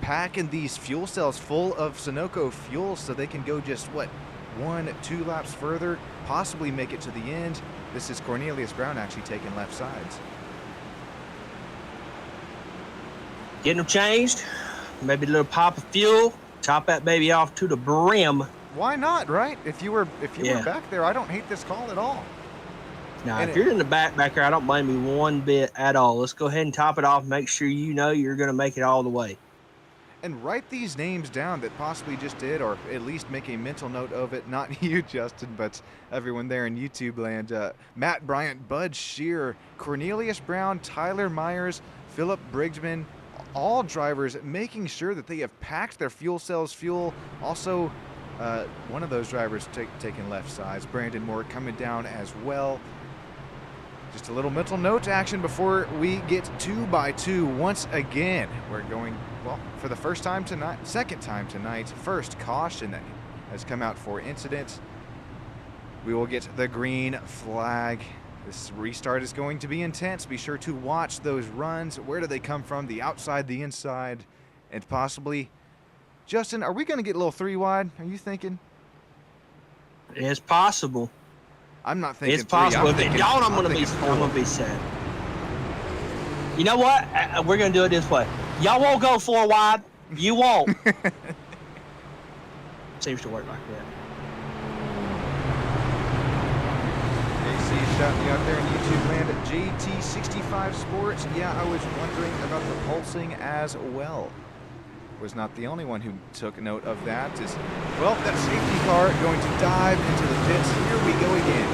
packing these fuel cells full of Sunoco fuel so they can go just, what, 1-2 laps further, possibly make it to the end? This is Cornelius Brown actually taking left sides.
Getting them changed, maybe a little pop of fuel, top that baby off to the brim.
Why not, right? If you were back there, I don't hate this call at all.
Now, if you're in the back there, I don't blame you one bit at all. Let's go ahead and top it off. Make sure you know you're going to make it all the way.
And write these names down that possibly just did, or at least make a mental note of it. Not you, Justin, but everyone there in YouTube land. Matt Bryant, Bud Shearer, Cornelius Brown, Tyler Myers, Philip Brigman, all drivers making sure that they have packed their fuel cells fuel. Also, one of those drivers taking left sides. Brandon Moore coming down as well. Just a little mental note action before we get 2x2 once again. We're going, well, for the second time tonight, first caution that has come out for incident. We will get the green flag. This restart is going to be intense. Be sure to watch those runs. Where do they come from? The outside, the inside, and possibly, Justin, are we going to get a little 3-wide? Are you thinking?
It's possible.
I'm not thinking.
It's possible. If
it
don't, I'm gonna be sad. You know what? We're gonna do it this way. Y'all won't go 4 wide. You won't. Seems to work like that.
AC shot me out there in YouTube land at JT65 Sports. Yeah, I was wondering about the pulsing as well. Was not the only one who took note of that. Well, that safety car going to dive into the pits. Here we go again.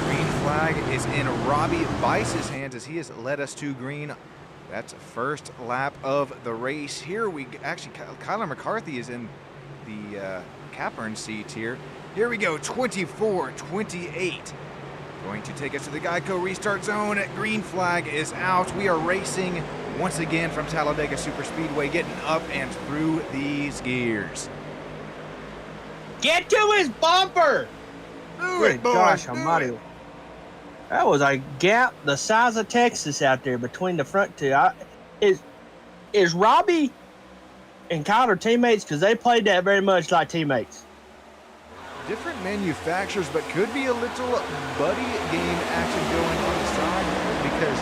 Green flag is in Robbie Bice's hands as he has led us to green. That's first lap of the race. Here we actually, Kyler McCarthy is in the Capern seat here. Here we go, 24-28. Going to take us to the Geico restart zone. Green flag is out. We are racing once again from Talladega SuperSpeedway, getting up and through these gears.
Get to his bumper!
Good
gosh almighty. That was a gap the size of Texas out there between the front two. Is Robbie and Kyler teammates? Because they played that very much like teammates.
Different manufacturers, but could be a little buddy game action going on the side, because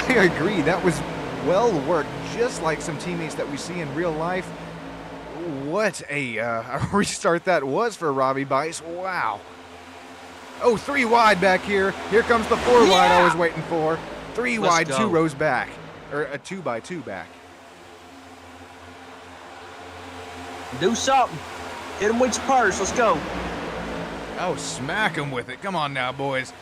I agree, that was well worked, just like some teammates that we see in real life. What a restart that was for Robbie Bice. Wow. Oh, 3 wide back here. Here comes the 4 wide I was waiting for. 3 wide, 2 rows back, or a 2x2 back.
Do something. Hit him with your purse. Let's go.
Oh, smack him with it. Come on now, boys.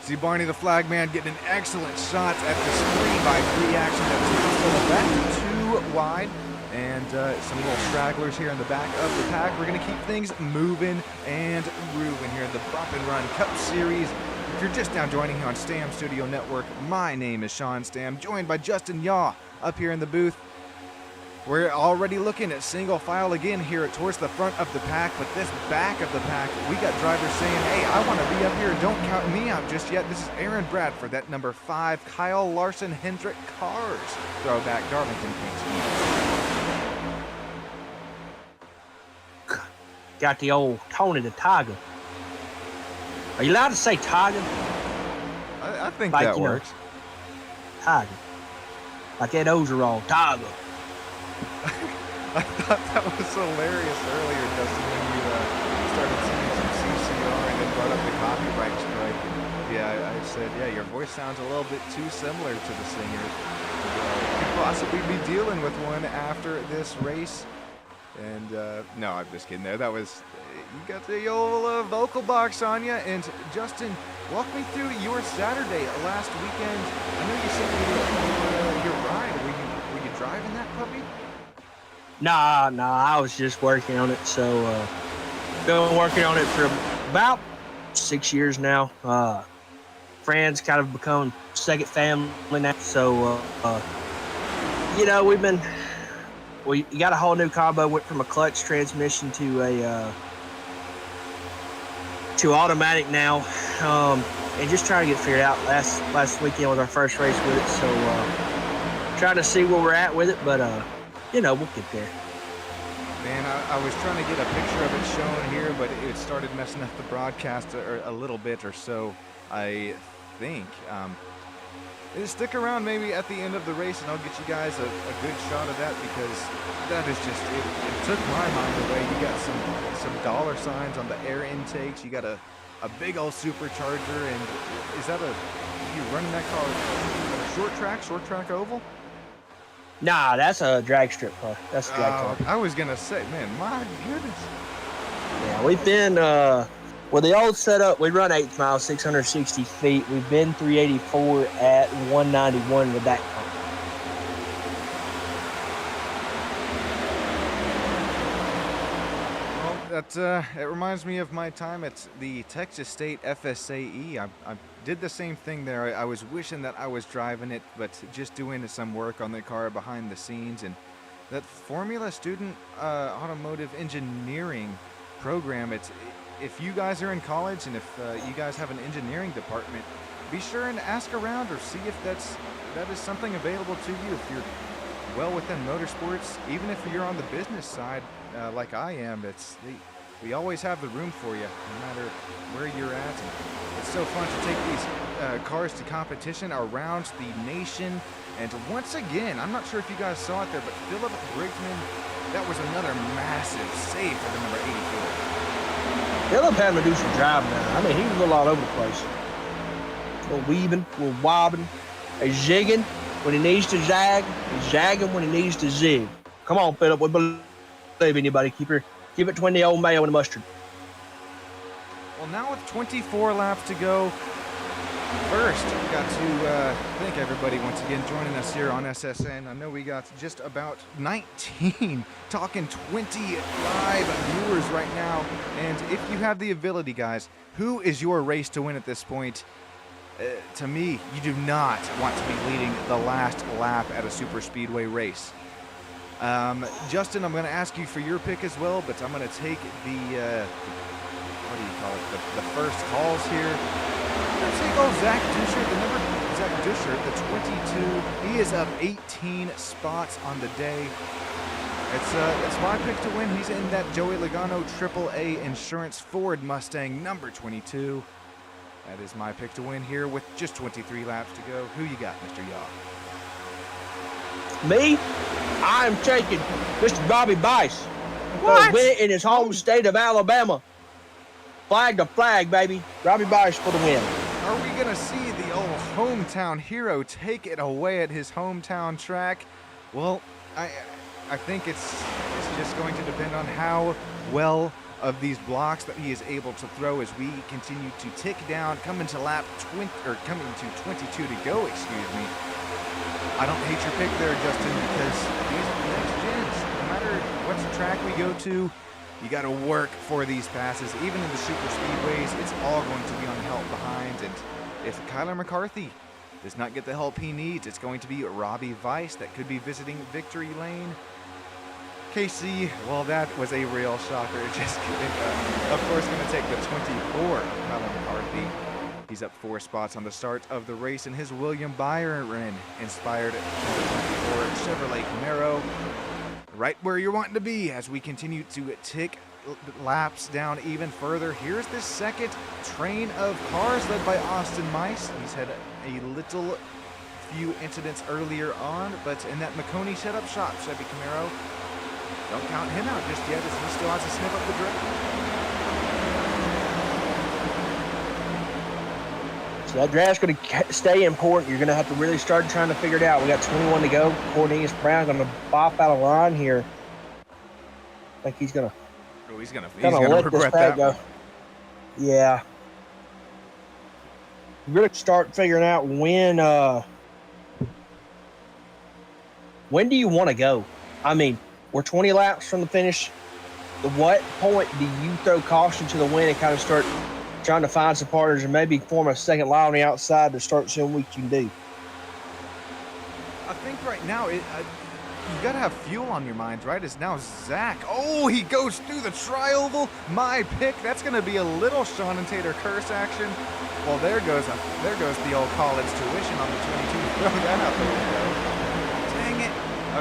See Barney the Flagman getting an excellent shot at this 3x3 action that was back 2 wide. And some little stragglers here in the back of the pack. We're going to keep things moving and grooving here in the Bump and Run Cup Series. If you're just now joining here on Stam Studio Network, my name is Sean Stam, joined by Justin Yaw up here in the booth. We're already looking at single file again here towards the front of the pack, but this back of the pack, we got drivers saying, hey, I want to be up here. Don't count me out just yet. This is Aaron Bradford, that number 5, Kyle Larson Hendrick Cars throwback Darlington paint.
Got the old Tony the Tiger. Are you allowed to say Tiger?
I think
like,
that works.
Tiger. Like that overall Tiger.
I thought that was hilarious earlier, Justin, when you started singing some CCR and then brought up the copyright strike. Yeah, I said, yeah, your voice sounds a little bit too similar to the singers. You could possibly be dealing with one after this race. And no, I'm just kidding there. That was, you got the old vocal box on you. And Justin, walk me through your Saturday last weekend. I know you said your ride. Were you driving that puppy?
Nah, I was just working on it. So, been working on it for about 6 years now. Friends kind of become second family now. So, you know, we got a whole new combo. Went from a clutch transmission to automatic now, and just trying to get figured out. Last weekend was our first race with it, so trying to see where we're at with it. But you know, we'll get there.
Man, I was trying to get a picture of it shown here, but it started messing up the broadcast a little bit or so, I think. Stick around maybe at the end of the race, and I'll get you guys a good shot of that, because that is just, it took my mind away. You got some dollar signs on the air intakes. You got a big old supercharger, and is that you running that car short track oval?
Nah, that's a drag strip car. That's a drag car.
I was gonna say, man, my goodness.
Yeah, we've been with the old setup. We run 8 miles, 660 feet. We've been 384 at 191 with that car.
Well, it reminds me of my time at the Texas State FSAE. I did the same thing there. I was wishing that I was driving it, but just doing some work on the car behind the scenes. And that Formula Student Automotive Engineering program, if you guys are in college and if you guys have an engineering department, be sure and ask around or see if that is something available to you. If you're well within motorsports, even if you're on the business side like I am, we always have the room for you, no matter where you're at. And it's so fun to take these cars to competition around the nation. And once again, I'm not sure if you guys saw it there, but Philip Brigman, that was another massive save for the number 84.
Philip having to do some driving now. I mean, he was a little all over the place. A little weaving, a little wobbling, a zigging when he needs to zag, and zagging when he needs to zig. Come on, Philip, we believe in you, buddy. Keep it between the old mayo and the mustard.
Well, now with 24 laps to go, first, we've got to thank everybody once again joining us here on SSN. I know we got just about 19, talking 25 viewers right now. And if you have the ability, guys, who is your race to win at this point? To me, you do not want to be leading the last lap at a super speedway race. Justin, I'm going to ask you for your pick as well, but I'm going to take the, what do you call it, the first calls here. I'm going to take old Zach Duscher, the number Zach Duscher, the 22. He is up 18 spots on the day. It's my pick to win. He's in that Joey Logano AAA Insurance Ford Mustang number 22. That is my pick to win here with just 23 laps to go. Who you got, Mr. Yaw?
Me? I'm taking Mr. Bobby Bice.
What?
Win it in his home state of Alabama. Flag to flag, baby. Robbie Bice for the win.
Are we going to see the old hometown hero take it away at his hometown track? Well, I think it's just going to depend on how well of these blocks that he is able to throw as we continue to tick down, coming to 22 to go, excuse me. I don't hate your pick there, Justin, because these are the next gens. No matter what track we go to, you got to work for these passes. Even in the super speedways, it's all going to be on help behind. And if Kyler McCarthy does not get the help he needs, it's going to be Robbie Vice that could be visiting victory lane. KC, well, that was a real shocker. Just kidding. Of course, going to take the 24 of Kyler McCarthy. He's up 4 spots on the start of the race in his William Byron inspired 24 Chevrolet Camaro. Right where you're wanting to be as we continue to tick laps down even further. Here's the second train of cars led by Austin Mice. He's had a few incidents earlier on, but in that McConey setup shop, Chevy Camaro, don't count him out just yet as he still has to sniff up the
So that draft's going to stay important. You're going to have to really start trying to figure it out. We got 21 to go. Cornelius Brown going to bop out of line here. I think he's going to.
Oh, he's gonna
let this
regret
pack
that
go.
one.
Yeah. You really start figuring out when do you want to go? I mean, we're 20 laps from the finish. At what point do you throw caution to the wind and kind of start trying to find some partners and maybe form a second line on the outside to start seeing what you can do?
I think right now you got to have fuel on your minds, right? It's now Zach. Oh, he goes through the tri-oval. My pick. That's going to be a little Sean and Tater curse action. Well, there goes the old college tuition on the 22. Throw that out the window. Dang it.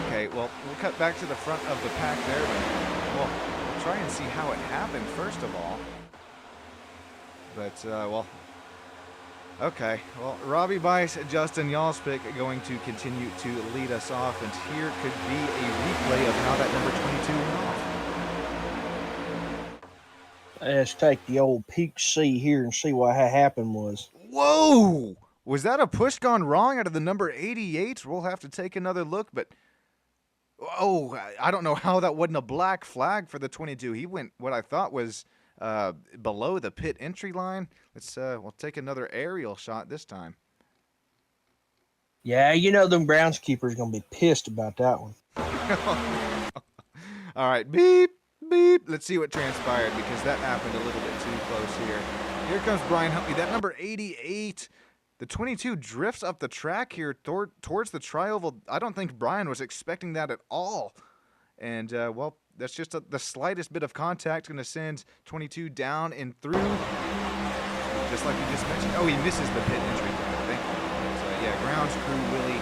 Okay, well, we'll cut back to the front of the pack there, but we'll try and see how it happened first of all. But, well, okay. Well, Robbie Bice, Justin Yalspick going to continue to lead us off, and here could be a replay of how that number 22 went off.
Let's take the old peek see here and see what happened was.
Whoa! Was that a push gone wrong out of the number 88? We'll have to take another look, but oh, I don't know how that wasn't a black flag for the 22. He went what I thought was below the pit entry line. Let's we'll take another aerial shot this time.
Yeah, you know them groundskeepers gonna be pissed about that one.
All right, beep, beep. Let's see what transpired because that happened a little bit too close here. Here comes Brian Huntley, that number 88. The 22 drifts up the track here towards the tri-oval. I don't think Brian was expecting that at all. And, well, that's just the slightest bit of contact going to send 22 down and through. Just like you just mentioned. Oh, he misses the pit entry, I think. So, yeah, groundskeeper really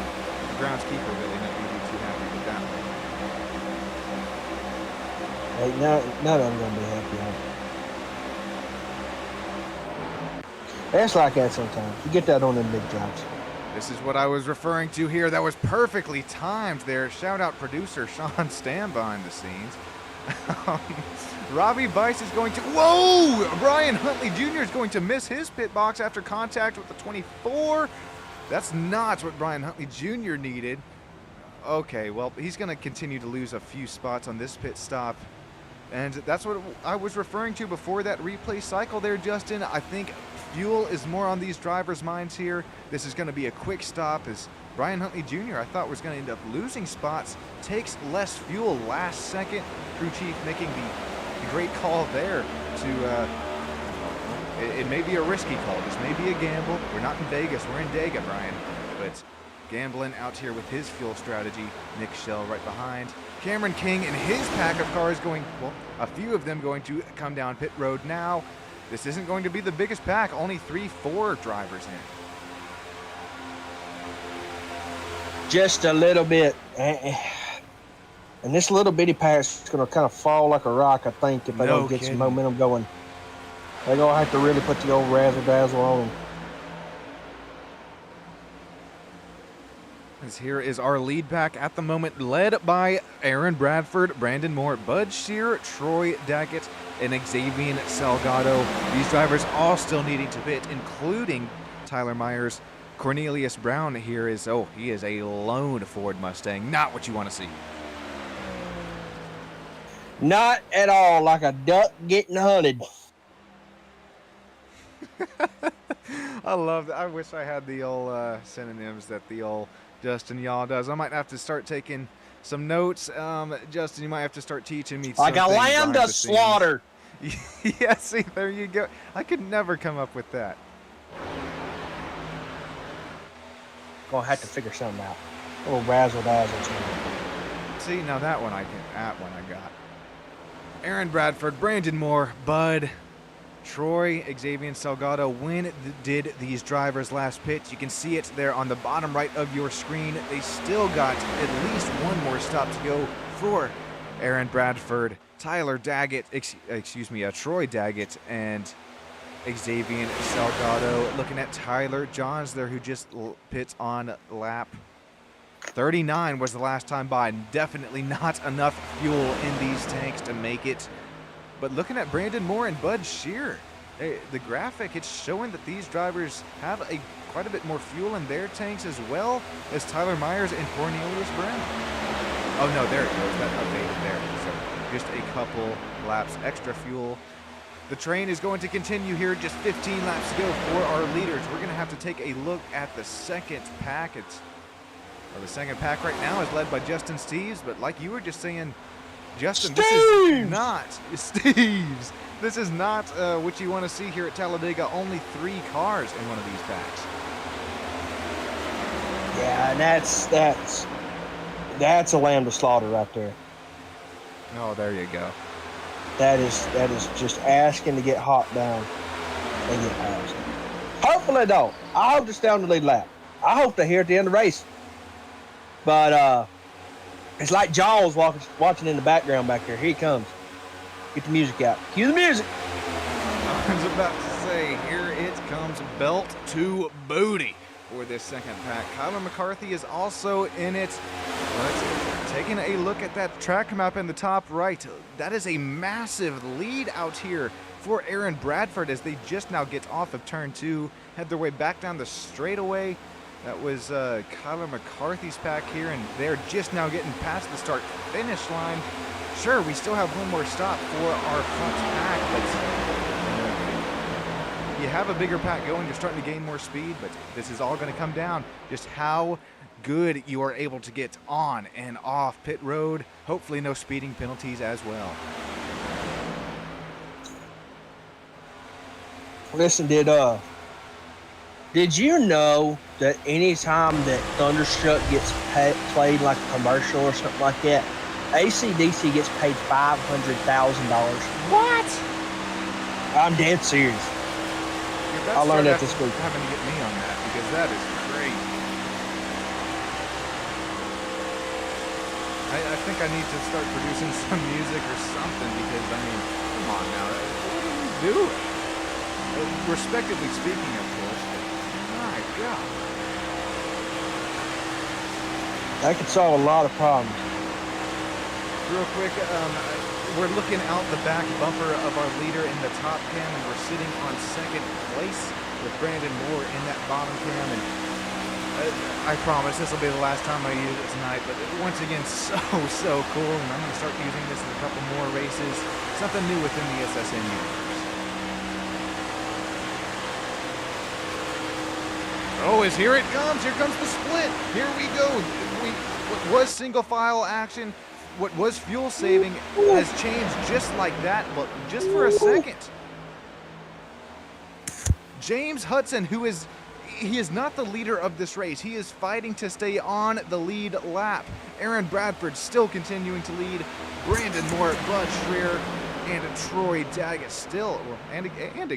not going to be too happy with that one.
Hey, none of them going to be happy on it. That's like that sometimes. You get that on them big jobs.
This is what I was referring to here. That was perfectly timed there. Shout out producer Sean Stam behind the scenes. Robbie Bice is going to... Whoa! Brian Huntley Jr. is going to miss his pit box after contact with the 24. That's not what Brian Huntley Jr. needed. Okay, well, he's going to continue to lose a few spots on this pit stop. And that's what I was referring to before that replay cycle there, Justin. I think fuel is more on these drivers' minds here. This is going to be a quick stop as Brian Huntley Jr. I thought was going to end up losing spots. Takes less fuel last second. Crew chief making the great call there to, it may be a risky call. This may be a gamble. We're not in Vegas. We're in Dega, Brian. But gambling out here with his fuel strategy. Nick Schell right behind. Cameron King and his pack of cars going, well, a few of them going to come down pit road now. This isn't going to be the biggest pack, only 3-4 drivers in.
Just a little bit. And this little bitty pack's going to kind of fall like a rock, I think, if they don't get some momentum going. They're going to have to really put the old razzle-dazzle on them.
As here is our lead pack at the moment, led by Aaron Bradford, Brandon Moore, Bud Shear, Troy Daggett, and Xavier Salgado. These drivers all still needing to pit, including Tyler Myers. Cornelius Brown here is, oh, he is a lone Ford Mustang. Not what you want to see.
Not at all, like a duck getting hunted.
I love that. I wish I had the old synonyms that the old Justin Yaw does. I might have to start taking some notes. Justin, you might have to start teaching me
like a lamb to slaughter.
Yeah, see, there you go. I could never come up with that.
Gonna have to figure something out. A little razzle-dazzle.
See, now that one I got. Aaron Bradford, Brandon Moore, Bud, Troy, Xavier Salgado. When did these drivers last pit? You can see it there on the bottom right of your screen. They still got at least one more stop to go for Aaron Bradford, Tyler Daggett, Troy Daggett, and Xavier Salgado. Looking at Tyler Johns there, who just pits on lap 39 was the last time by. Definitely not enough fuel in these tanks to make it. But looking at Brandon Moore and Bud Shear, The graphic, it's showing that these drivers have quite a bit more fuel in their tanks as well as Tyler Myers and Cornelius Brown. Oh no, there it goes. That updated there. So just a couple laps extra fuel. The train is going to continue here. Just 15 laps to go for our leaders. We're going to have to take a look at the second pack. The second pack right now is led by Justin Steves, but like you were just saying, Justin, this is not Steves. This is not what you want to see here at Talladega. Only 3 cars in one of these packs.
Yeah, and that's a lamb to slaughter right there.
Oh, there you go.
That is just asking to get hot down and get passed. Hopefully they don't. I hope to stay on the lead lap. I hope they're here at the end of the race. But it's like Jaws watching in the background back there. Here he comes. Get the music out. Cue the music.
I was about to say, here it comes, belt to booty for this second pack. Kyler McCarthy is also in it. But taking a look at that track map in the top right, that is a massive lead out here for Aaron Bradford as they just now get off of turn 2, head their way back down the straightaway. That was Kyler McCarthy's pack here, and they're just now getting past the start-finish line. Sure, we still have one more stop for our front pack, but you have a bigger pack going, you're starting to gain more speed, but this is all going to come down just how good you are able to get on and off pit road. Hopefully no speeding penalties as well.
Listen, did you know that anytime that Thunderstruck gets played like a commercial or something like that, AC/DC gets paid $500,000?
What?
I'm dead serious. I learned that this week.
Having to get me on that because that is crazy. I think I need to start producing some music or something because, I mean, come on now. What are we doing? Respectively speaking, of course. My God.
That could solve a lot of problems.
Real quick, we're looking out the back bumper of our leader in the top cam, and we're sitting on second place with Brandon Moore in that bottom cam. And I promise this will be the last time I use it tonight, but once again, so cool. And I'm going to start using this in a couple more races. Something new within the SSN universe. Oh, here it comes. Here comes the split. Here we go. What was single file action, what was fuel saving has changed just like that, but just for a second. James Hudson, he is not the leader of this race. He is fighting to stay on the lead lap. Aaron Bradford still continuing to lead. Brandon Moore, Bud Schreier, and Troy Daggett still, and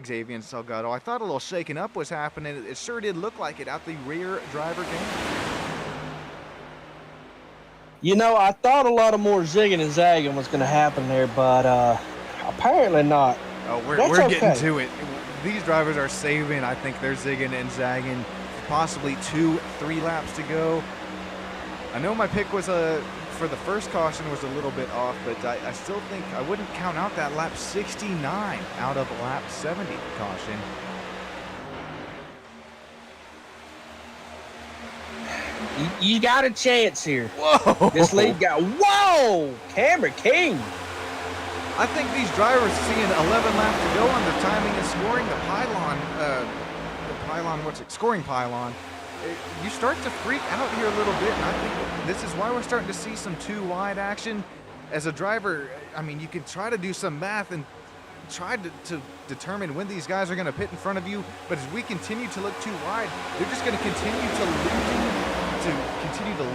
Xavier Salgado. I thought a little shaking up was happening. It sure did look like it out the rear driver cam.
You know, I thought a lot of more zigging and zagging was going to happen there, but apparently not.
Oh, we're getting to it. These drivers are saving. I think they're zigging and zagging. Possibly 2-3 laps to go. I know my pick was for the first caution was a little bit off, but I still think I wouldn't count out that lap 69 out of lap 70 caution.
You got a chance here.
Whoa!
This lead guy. Whoa! Cameron King.
I think these drivers seeing 11 laps to go on the timing and scoring scoring pylon. You start to freak out here a little bit, and I think this is why we're starting to see some too wide action. As a driver, I mean, you can try to do some math and try to determine when these guys are going to pit in front of you, but as we continue to look too wide, they're just going to continue to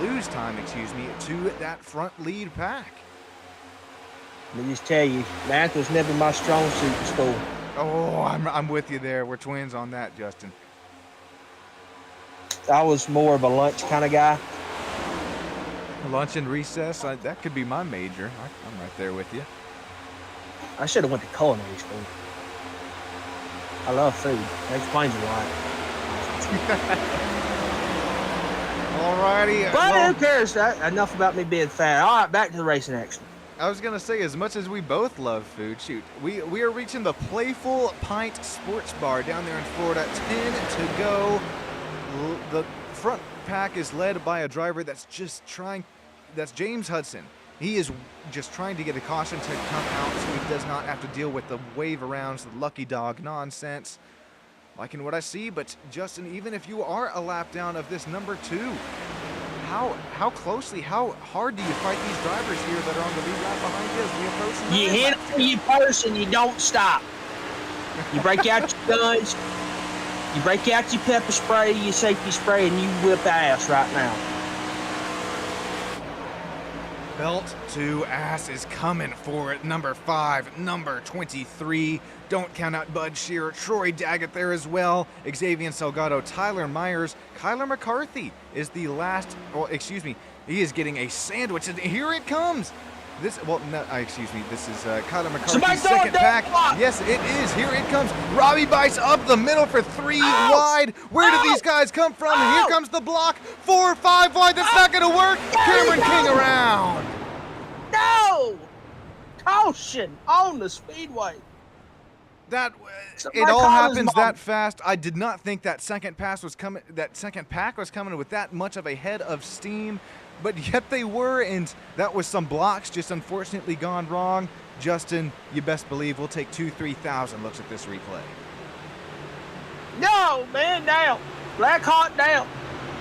lose time, to that front lead pack.
Let me just tell you, math was never my strong suit in school.
Oh, I'm with you there. We're twins on that, Justin.
I was more of a lunch kind of guy.
Lunch and recess, that could be my major. I'm right there with you.
I should have went to culinary school. I love food. That explains a lot.
Alrighty.
But who cares? Enough about me being fat. All right, back to the racing action.
I was gonna say, as much as we both love food, shoot, we are reaching the Playful Pint Sports Bar down there in Florida. 10 to go. The front pack is led by a driver that's James Hudson. He is just trying to get a caution to come out so he does not have to deal with the wave arounds, the lucky dog nonsense. Liking what I see, but Justin, even if you are a lap down of this number 2, how closely, how hard do you fight these drivers here that are on the lead lap behind you as we approach the
You hit it for your person, you don't stop. You break out your guns, you break out your pepper spray, your safety spray, and you whip ass right now.
Belt to ass is coming for number 5, number 23. Don't count out Bud Shearer, Troy Daggett there as well, Xavier Salgado, Tyler Myers, Kyler McCarthy is the last, he is getting a sandwich, and here it comes. This is Kyler McCarthy's second pack. Yes, it is. Here it comes. Robbie Bice up the middle for 3 wide. Where do these guys come from? Here comes the block. 4, 5 wide. That's not going to work. Cameron King around.
No! Caution on the speedway.
It all happens that fast. I did not think that second pack was coming with that much of a head of steam. But yet they were, and that was some blocks just unfortunately gone wrong. Justin, you best believe we'll take 3,000 looks at this replay.
No, man, down. Black Hawk down.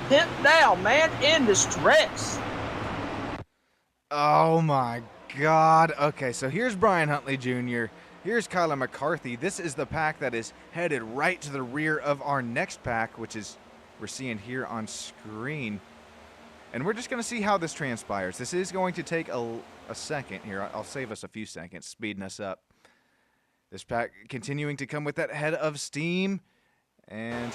Hip down, man, in distress.
Oh, my God. Okay, so here's Brian Huntley Jr., here's Kyler McCarthy. This is the pack that is headed right to the rear of our next pack, which is we're seeing here on screen. And we're just going to see how this transpires. This is going to take a second here. I'll save us a few seconds, speeding us up. This pack continuing to come with that head of steam. And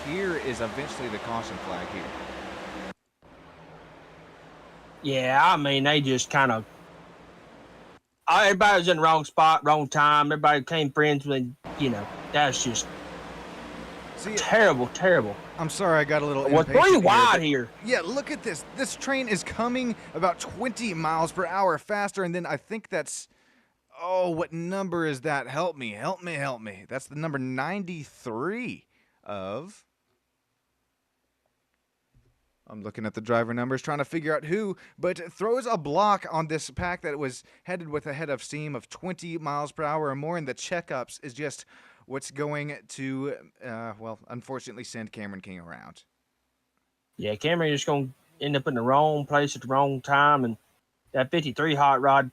here is eventually the caution flag here.
Yeah, I mean, they just kind of... Everybody was in the wrong spot, wrong time. Everybody became friends with, that's just terrible.
I'm sorry, I got a little impatient.
We're 3 wide here.
Yeah, look at this. This train is coming about 20 miles per hour faster, and then I think that's... Oh, what number is that? Help me. That's the number 93 of... I'm looking at the driver numbers, trying to figure out who, but throws a block on this pack that was headed with a head of steam of 20 miles per hour or more, and the checkups is just what's going to, unfortunately send Cameron King around.
Yeah, Cameron is going to end up in the wrong place at the wrong time, and that 53 hot rod.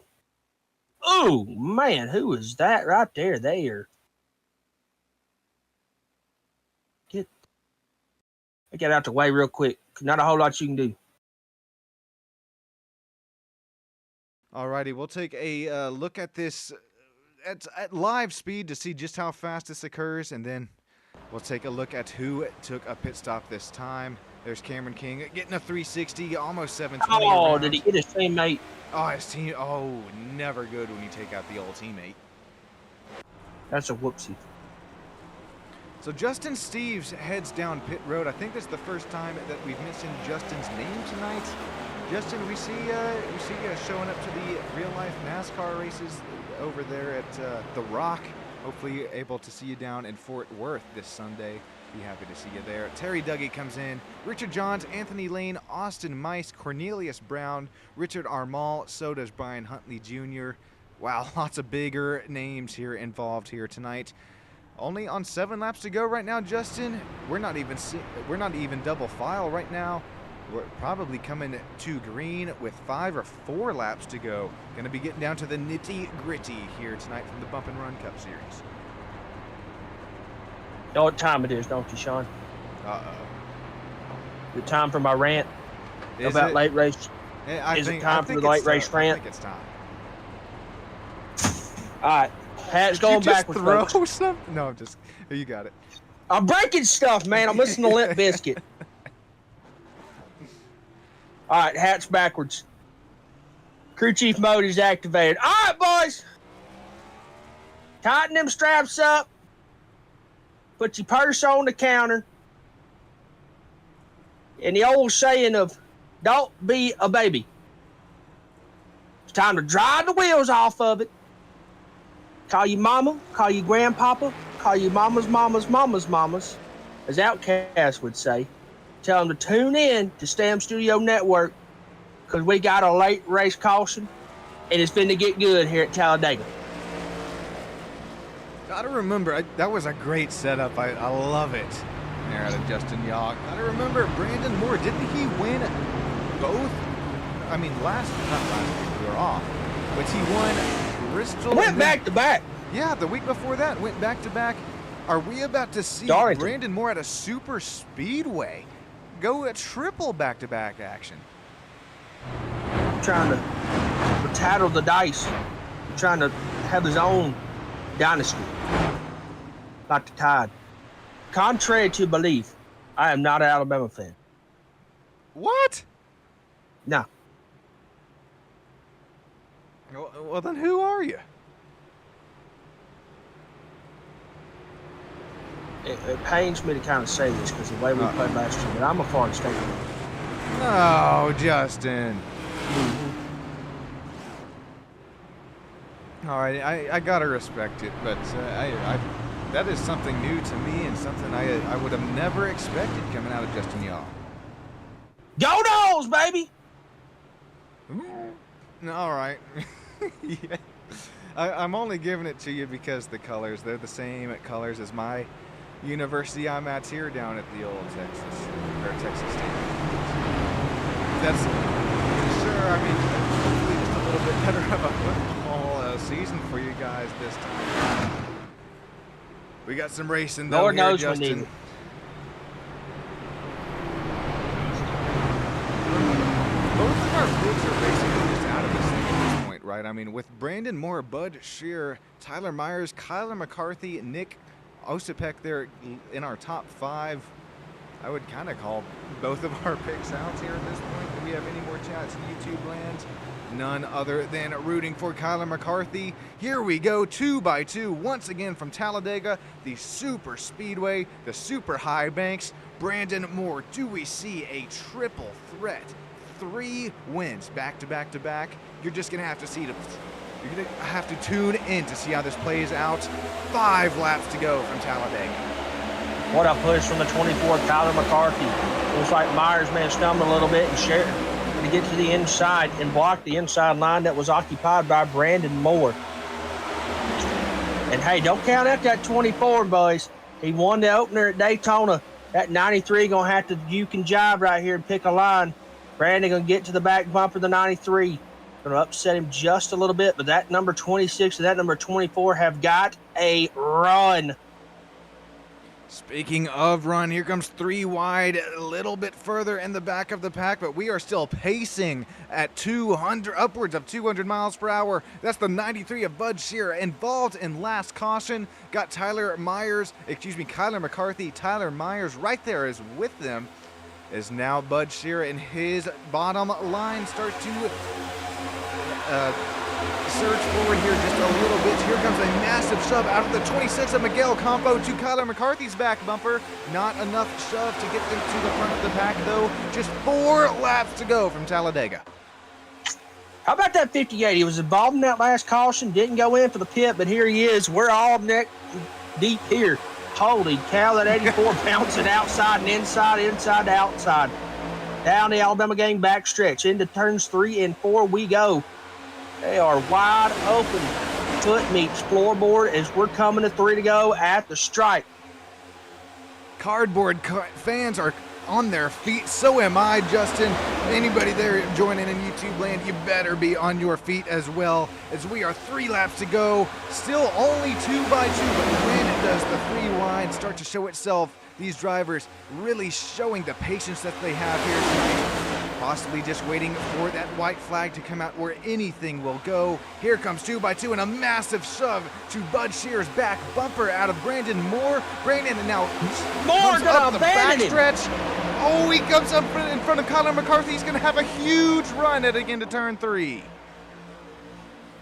Oh, man, who is that right there? Get out the way real quick. Not a whole lot you can do.
Alrighty, we'll take a look at this at live speed to see just how fast this occurs, and then we'll take a look at who took a pit stop this time. There's Cameron King getting a 360, almost 720.
Oh,
around.
did he get his teammate?
Oh, his team. Oh, never good when you take out the old teammate.
That's a whoopsie.
So Justin Steves heads down pit road. I think this is the first time that we've mentioned Justin's name tonight. Justin, we see you showing up to the real-life NASCAR races over there at The Rock. Hopefully able to see you down in Fort Worth this Sunday. Be happy to see you there. Terry Dougie comes in. Richard Johns, Anthony Lane, Austin Mice, Cornelius Brown, Richard Armall, so does Brian Huntley Jr. Wow, lots of bigger names here involved here tonight. Only on 7 laps to go right now, Justin. We're not even double file right now. We're probably coming to green with 5 or 4 laps to go. Going to be getting down to the nitty-gritty here tonight from the Bump and Run Cup Series.
You know what time it is, don't you, Sean?
Uh-oh.
The time for my rant
Is
about
it?
late race.
I
Is it
think,
time
I
for
think
the late
it's
race
time.
rant?
I think it's time.
All right. Pat's going backwards.
Throw
folks.
something? No, I'm just. You got it.
I'm breaking stuff, man. I'm listening to Limp Bizkit. All right, hats backwards. Crew chief mode is activated. All right, boys. Tighten them straps up. Put your purse on the counter. And the old saying of, don't be a baby. time to drive the wheels off of it. Call you mama, call you grandpapa, call you mama's mama's mama's mama's, as Outkast would say. Tell them to tune in to Stam Studio Network because we got a late race caution and it's finna get good here at Talladega.
Gotta remember, that was a great setup. I love it. There out of Justin Yaw. Gotta remember, Brandon Moore, didn't he win both? I mean, not last week, we were off. But he won Bristol.
Went back to back.
Yeah, the week before that, went back to back. Are we about to see Brandon Moore at a super speedway go a triple back-to-back action?
Trying to tattle the dice. Trying to have his own dynasty. Like the Tide. Contrary to belief, I am not an Alabama fan.
What?
No.
Well, then who are you?
It pains me to kind of say this because the way we played last year, but I'm a Florida State fan.
Oh, Justin. All right, I gotta respect it, but that is something new to me and something I would have never expected coming out of Justin Yaw.
Go Dogs, baby!
All right. Yeah. I'm only giving it to you because the colors, they're the same colors as my university I'm at here down at the old Texas State. That's sure, I mean, hopefully just a little bit better of a football season for you guys this time. We got some racing though.
Lord
here,
knows
Justin.
we need it.
Both of our picks are basically just out of this thing at this point, right? I mean, with Brandon Moore, Bud Shearer, Tyler Myers, Kyler McCarthy, Nick Osipek there in our top 5, I would kind of call both of our picks out here at this point. Do we have any more chats in YouTube land? None other than rooting for Kyler McCarthy. Here we go, 2x2, once again from Talladega, the super speedway, the super high banks. Brandon Moore, do we see a triple threat? 3 wins back to back to back. You're just gonna have to see you're gonna have to tune in to see how this plays out. 5 laps to go from Talladega.
What a push from the 24, Tyler McCarthy. Looks like Myers may have stumbled a little bit and shared to get to the inside and block the inside line that was occupied by Brandon Moore. And hey, don't count out that 24, boys. He won the opener at Daytona. That 93 gonna have to juke and jive right here and pick a line. Brandon gonna get to the back bumper of the 93. Gonna upset him just a little bit, but that number 26 and that number 24 have got a run.
Speaking of run, here comes 3 wide, a little bit further in the back of the pack, but we are still pacing at upwards of 200 miles per hour. That's the 93 of Bud Shearer involved in last caution. Got Kyler McCarthy, Tyler Myers right there is with them. Is now Bud Shearer and his bottom line starts to surge forward here just a little bit. Here comes a massive shove out of the 26 of Miguel Campo to Kyler McCarthy's back bumper. Not enough shove to get them to the front of the pack though. Just 4 laps to go from Talladega.
How about that 58? He was involved in that last caution, didn't go in for the pit, but here he is. We're all neck deep here. Holy cow, that 84 bouncing outside and inside to outside. Down the Alabama gang backstretch. Into turns 3 and 4 we go. They are wide open. Foot meets floorboard as we're coming to 3 to go at the stripe.
Cardboard fans are on their feet. So am I, Justin. Anybody there joining in YouTube land, you better be on your feet as well, as we are 3 laps to go. Still only 2x2, but when does the 3 wide start to show itself? These drivers really showing the patience that they have here tonight. Possibly just waiting for that white flag to come out where anything will go. Here comes 2x2 and a massive shove to Bud Shearer's back bumper out of Brandon Moore. Brandon now comes up the backstretch. Oh, he comes up in front of Kyler McCarthy. He's going to have a huge run at again to turn 3.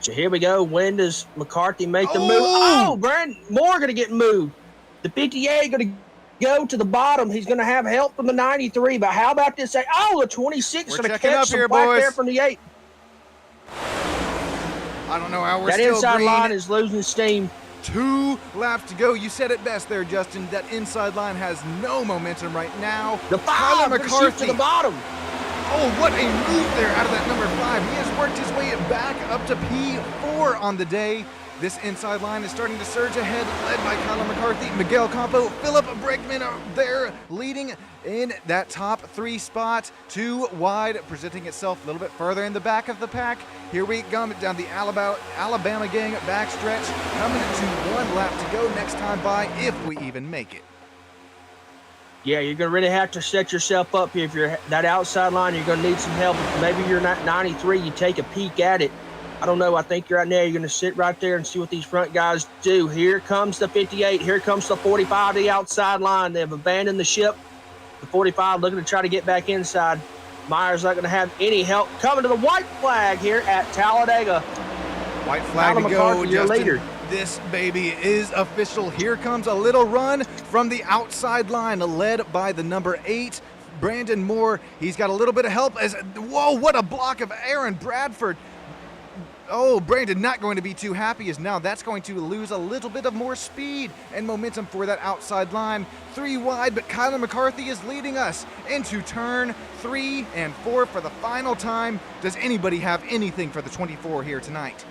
So here we go. When does McCarthy make the move? Oh, Brandon Moore going to get moved. The 58 going to go to the bottom. He's going to have help from the 93, but how about this? Oh, the 26 going to catch some back there from the 8.
I don't know how we're
That
still
inside
green.
line is losing steam.
2 laps to go. You said it best there, Justin. That inside line has no momentum right now.
The
Kyler
5 gonna shoot
McCarthy.
to the bottom.
Oh, what a move there out of that number 5. He has worked his way back up to P4 on the day. This inside line is starting to surge ahead, led by Kyler McCarthy, Miguel Campo, Philip Bregman are there leading in that top 3 spot. 2 wide, presenting itself a little bit further in the back of the pack. Here we come down the Alabama gang backstretch, coming to 1 lap to go next time by, if we even make it.
Yeah, you're going to really have to set yourself up here. If you're that outside line, you're going to need some help. If maybe you're not 93, you take a peek at it. I don't know. I think right now you're going to sit right there and see what these front guys do. Here comes the 58. Here comes the 45 to the outside line. They've abandoned the ship. The 45 looking to try to get back inside. Myers not going to have any help. Coming to the white flag here at Talladega.
White flag
Kyler
to go,
McCarthy, your
Justin.
leader.
This baby is official. Here comes a little run from the outside line, led by the number 8, Brandon Moore. He's got a little bit of help as, whoa, what a block of Aaron Bradford. Oh, Brandon not going to be too happy as now that's going to lose a little bit of more speed and momentum for that outside line. 3 wide, but Kyler McCarthy is leading us into turn 3 and 4 for the final time. Does anybody have anything for the 24 here tonight?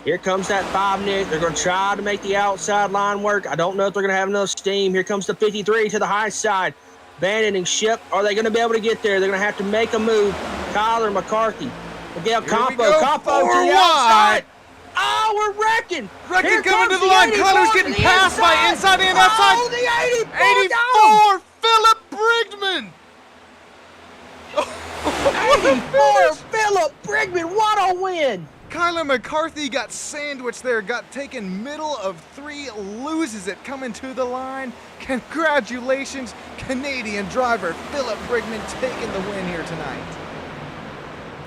Here comes that 5, Nick. They're going to try to make the outside line work. I don't know if they're going to have enough steam. Here comes the 53 to the high side. Abandoning ship. Are they going to be able to get there? They're going to have to make a move. Kyler McCarthy. Miguel Campo to the outside. Oh, we're wrecking.
Wrecking coming to the line. Kyler's getting passed by inside and outside.
Oh, the
84, Philip Brigman.
84, Philip Brigman. What a win.
Kyler McCarthy got sandwiched there, got taken middle of 3, loses it coming to the line. Congratulations, Canadian driver Philip Brigman taking the win here tonight.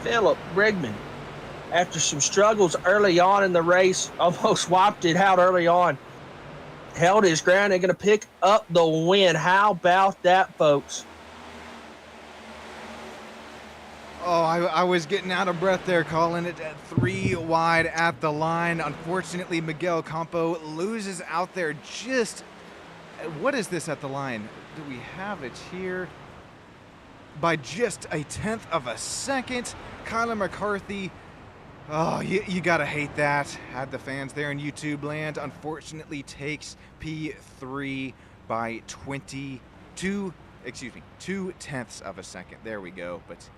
Philip Brigman, after some struggles early on in the race, almost wiped it out early on. Held his ground and going to pick up the win. How about that, folks?
Oh, I was getting out of breath there, calling it at 3 wide at the line. Unfortunately, Miguel Campo loses out there just... What is this at the line? Do we have it here? By just a 1/10 of a second. Kyler McCarthy, oh, you gotta hate that. Had the fans there in YouTube land. Unfortunately takes P3 by 2/10 of a second. There we go. But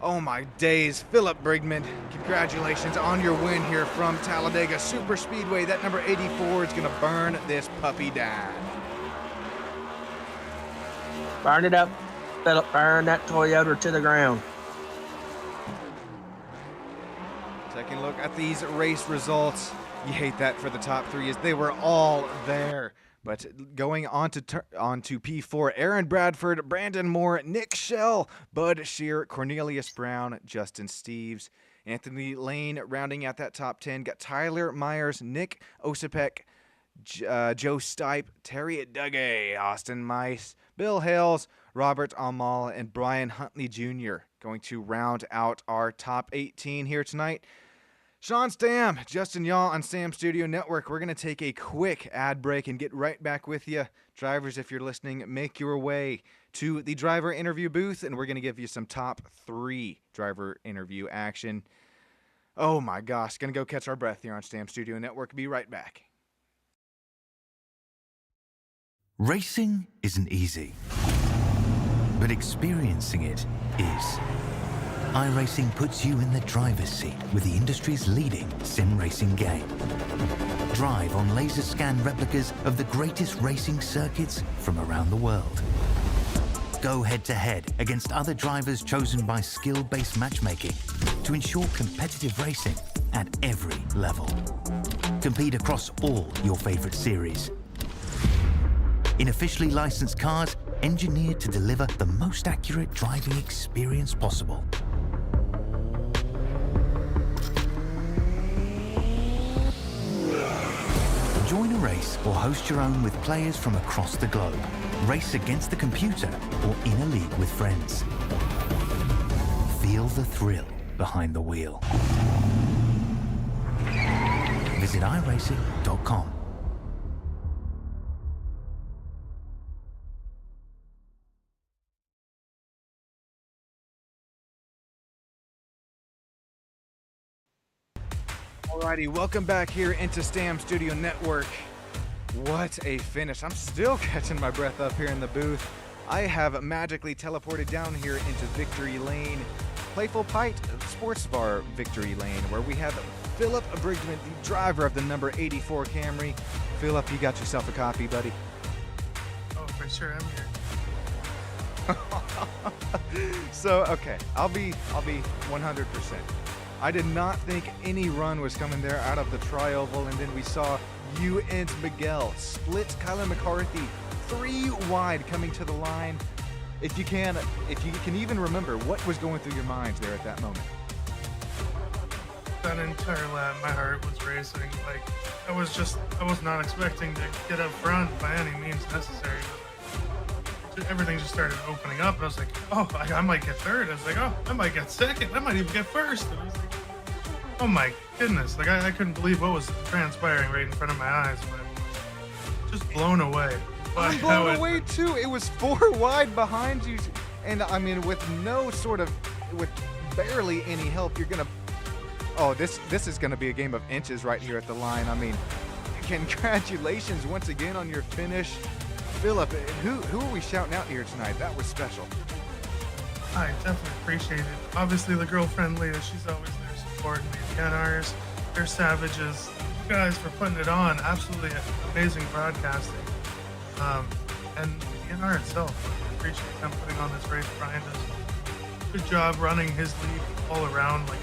oh my days, Philip Brigman, congratulations on your win here from Talladega SuperSpeedway. That number 84 is gonna burn this puppy down.
Burn it up, Philip. Burn that Toyota to the ground.
Taking a look at these race results. You hate that for the top 3 as they were all there. But going on to P4, Aaron Bradford, Brandon Moore, Nick Schell, Bud Shear, Cornelius Brown, Justin Steves, Anthony Lane rounding out that top 10. Got Tyler Myers, Nick Osipek, Joe Stipe, Terry Dugay, Austin Mice, Bill Hales, Robert Amal, and Brian Huntley Jr. going to round out our top 18 here tonight. Sean Stam, Justin Yaw on Stam Studio Network. We're going to take a quick ad break and get right back with you. Drivers, if you're listening, make your way to the driver interview booth, and we're going to give you some top 3 driver interview action. Oh my gosh, going to go catch our breath here on Stam Studio Network. Be right back.
Racing isn't easy, but experiencing it is. iRacing puts you in the driver's seat with the industry's leading sim racing game. Drive on laser scan replicas of the greatest racing circuits from around the world. Go head-to-head against other drivers chosen by skill-based matchmaking to ensure competitive racing at every level. Compete across all your favorite series. In officially licensed cars, engineered to deliver the most accurate driving experience possible. Join a race or host your own with players from across the globe. Race against the computer or in a league with friends. Feel the thrill behind the wheel. Visit iRacing.com.
Alrighty, welcome back here into Stam Studio Network. What a finish. I'm still catching my breath up here in the booth. I have magically teleported down here into Victory Lane, Playful Pite Sports Bar Victory Lane, where we have Philip Brigman, the driver of the number 84 Camry. Philip, you got yourself a copy, buddy?
Oh, for sure, I'm here.
So, okay, I'll be 100%. I did not think any run was coming there out of the tri-oval, and then we saw you and Miguel split Kyler McCarthy 3 wide coming to the line. If you can even remember what was going through your minds there at that moment.
That entire lap, my heart was racing. Like, I was not expecting to get up front by any means necessary. But everything just started opening up, and I was like, oh, I might get third. I was like, oh, I might get second. I might even get first. And I was like, oh my goodness. Like, I couldn't believe what was transpiring right in front of my eyes, but just blown away.
I'm blown away too. It was 4 wide behind you, and I mean, with barely any help, you're gonna. Oh, this is gonna be a game of inches right here at the line. I mean, congratulations once again on your finish, Philip. Who are we shouting out here tonight? That was special.
I definitely appreciate it. Obviously, the girlfriend Leah, she's always there supporting me. The NRs, they're savages. You guys for putting it on. Absolutely amazing broadcasting. And the NR itself, I appreciate them putting on this race. Brian does a good job running his league all around. Like,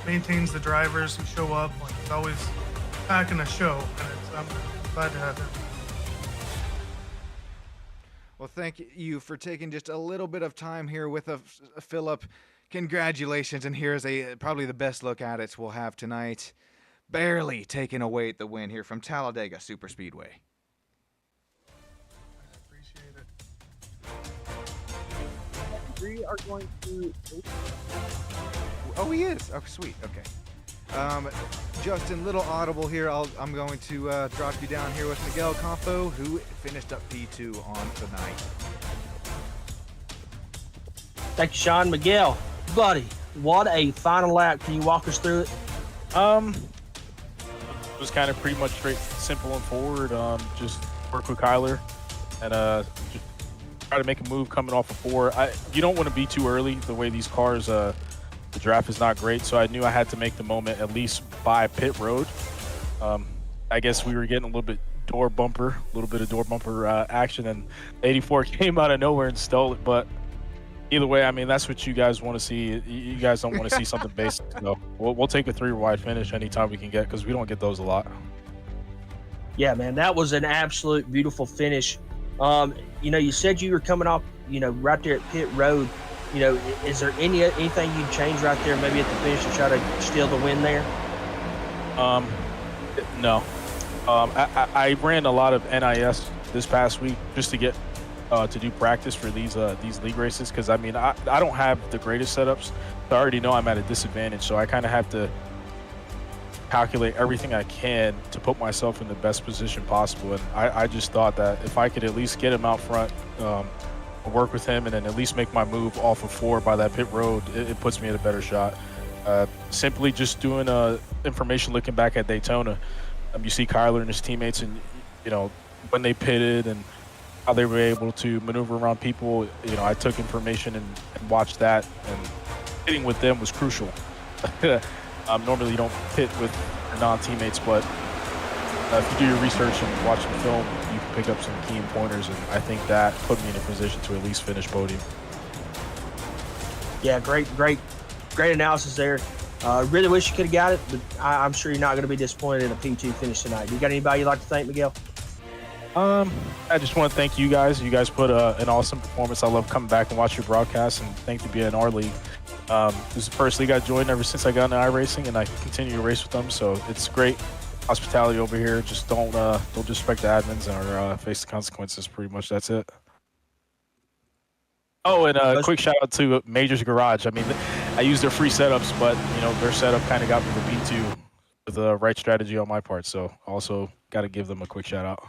maintains the drivers who show up. Like, he's always packing a show, and I'm glad to have him.
Well, thank you for taking just a little bit of time here with Philip. Congratulations, and here's probably the best look at it we'll have tonight. Barely taking away the win here from Talladega SuperSpeedway. We are going to. Oh, he is. Oh, sweet. Okay. Justin, little audible here. I'm going to drop you down here with Miguel Campo, who finished up P2 on the night.
Thank you, Sean. Miguel, buddy, what a final lap. Can you walk us through it?
It was kind of pretty much straight, simple and forward. Just work with Kyler and just try to make a move coming off of 4. You don't want to be too early. The way these cars, the draft is not great, so I knew I had to make the moment at least by pit road. I guess we were getting a little bit of door bumper action, and 84 came out of nowhere and stole it. But either way, I mean, that's what you guys want to see. You guys don't want to see something basic. So we'll take a 3 wide finish anytime we can get, because we don't get those a lot.
Yeah, man, that was an absolute beautiful finish. You said you were coming off, right there at pit road. Is there anything you'd change right there, maybe at the finish, to try to steal the win there?
No. I ran a lot of NIS this past week just to get to do practice for these league races, because I mean I don't have the greatest setups. So I already know I'm at a disadvantage, so I kind of have to calculate everything I can to put myself in the best position possible. And I just thought that if I could at least get him out front, work with him, and then at least make my move off of 4 by that pit road, it puts me at a better shot. Simply just doing information looking back at Daytona. You see Kyler and his teammates, and when they pitted and how they were able to maneuver around people. I took information and watched that, and pitting with them was crucial. Normally you don't pit with your non-teammates, but if you do your research and watch the film, you can pick up some key pointers, and I think that put me in a position to at least finish podium.
Yeah, great analysis there. Really wish you could have got it, but I'm sure you're not going to be disappointed in a P2 finish tonight. You got anybody you'd like to thank, Miguel?
I just want to thank you guys. You guys put an awesome performance. I love coming back and watch your broadcasts, and thank you for being in our league. This is the first league I joined ever since I got into iRacing, and I continue to race with them, so it's great hospitality over here. Just don't disrespect the admins or face the consequences. Pretty much that's it. Oh, and a quick shout out to Major's Garage. I mean, I used their free setups, but their setup kind of got me the P2 with the right strategy on my part. So also got to give them a quick shout out.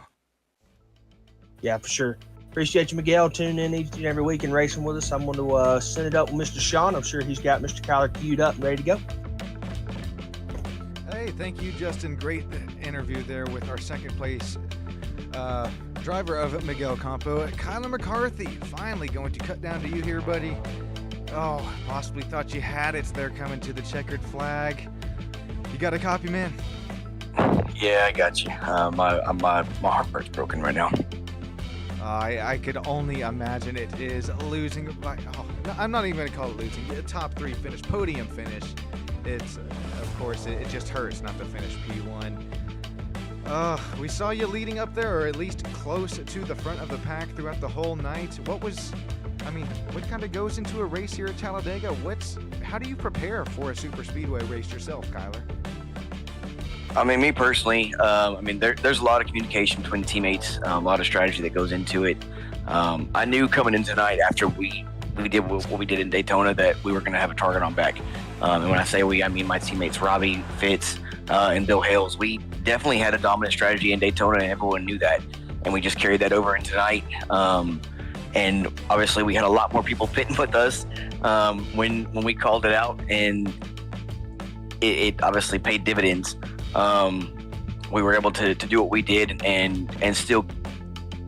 Yeah, for sure. Appreciate you, Miguel, tuning in each and every week and racing with us. I'm going to send it up with Mr. Sean. I'm sure he's got Mr. Kyler queued up and ready to go.
Hey, thank you, Justin. Great interview there with our second place driver of Miguel Campo, Kyler McCarthy. Finally going to cut down to you here, buddy. Oh, possibly thought you had it. They're coming to the checkered flag. You got a copy, man?
Yeah, I got you. My heart's broken right now.
I could only imagine it is losing by. Oh, I'm not even going to call it losing. A top 3 finish, podium finish. It's, of course, it just hurts not to finish P1. We saw you leading up there, or at least close to the front of the pack throughout the whole night. What kind of goes into a race here at Talladega? How do you prepare for a super speedway race yourself, Kyler?
I mean, me personally, there's a lot of communication between teammates, a lot of strategy that goes into it. I knew coming in tonight after we did what we did in Daytona that we were going to have a target on back. And when I say we, I mean my teammates Robbie, Fitz, and Bill Hales. We definitely had a dominant strategy in Daytona, and everyone knew that. And we just carried that over in tonight. And obviously we had a lot more people pitting with us when we called it out, and it obviously paid dividends. We were able to do what we did and still,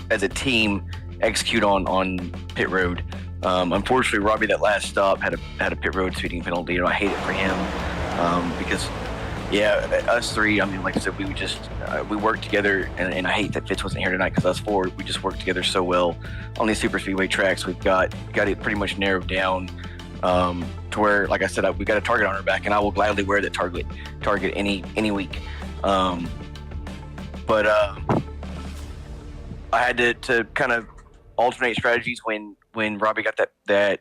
as a team, execute on pit road. Unfortunately, Robbie, that last stop had a pit road speeding penalty. You know, I hate it for him because, us three. I mean, like I said, we worked together, and I hate that Fitz wasn't here tonight because us four, we just worked together so well on these super speedway tracks. We've got it pretty much narrowed down to where, like I said, we got a target on our back, and I will gladly wear that target any week. But I had to kind of alternate strategies when Robbie got that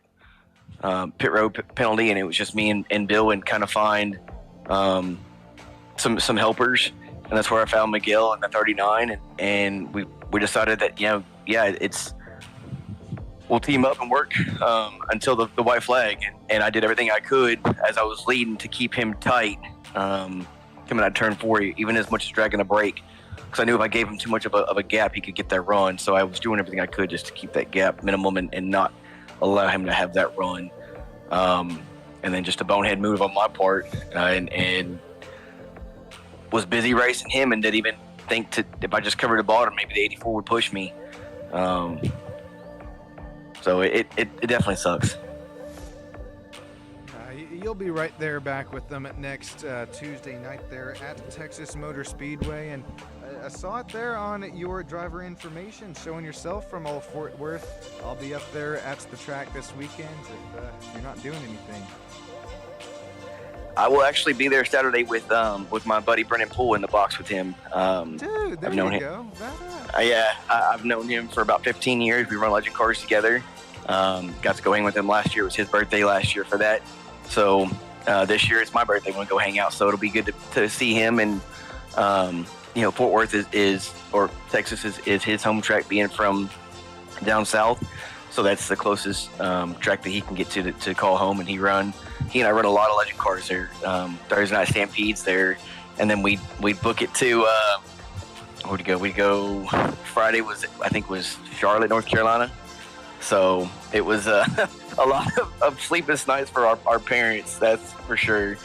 pit road penalty, and it was just me and Bill, and kind of find some helpers, and that's where I found Miguel in the 39, and we decided that we'll team up and work until the white flag, and I did everything I could as I was leading to keep him tight coming out of turn 4, even as much as dragging a brake, because I knew if I gave him too much of a gap, he could get that run. So I was doing everything I could just to keep that gap minimum and not allow him to have that run. And then just a bonehead move on my part, and was busy racing him, and didn't even think if I just covered the bottom, maybe the 84 would push me. So it definitely sucks.
You'll be right there back with them next Tuesday night there at Texas Motor Speedway. And I saw it there on your driver information showing yourself from Old Fort Worth. I'll be up there at the track this weekend if you're not doing anything.
I will actually be there Saturday with my buddy Brennan Poole in the box with him.
Dude, there you go.
I've known him for about 15 years. We run Legend Cars together. Got to go hang with him last year. It was his birthday last year for that. So this year it's my birthday. We're going to go hang out. So it'll be good to see him. And, Fort Worth or Texas is his home track, being from down south. So that's the closest track that he can get to call home. And he and I run a lot of Legend Cars there. Thursday night Stampedes there. And then we'd book it to, where'd we go? We'd go Friday was Charlotte, North Carolina. So it was a lot of sleepless nights for our parents, that's for sure.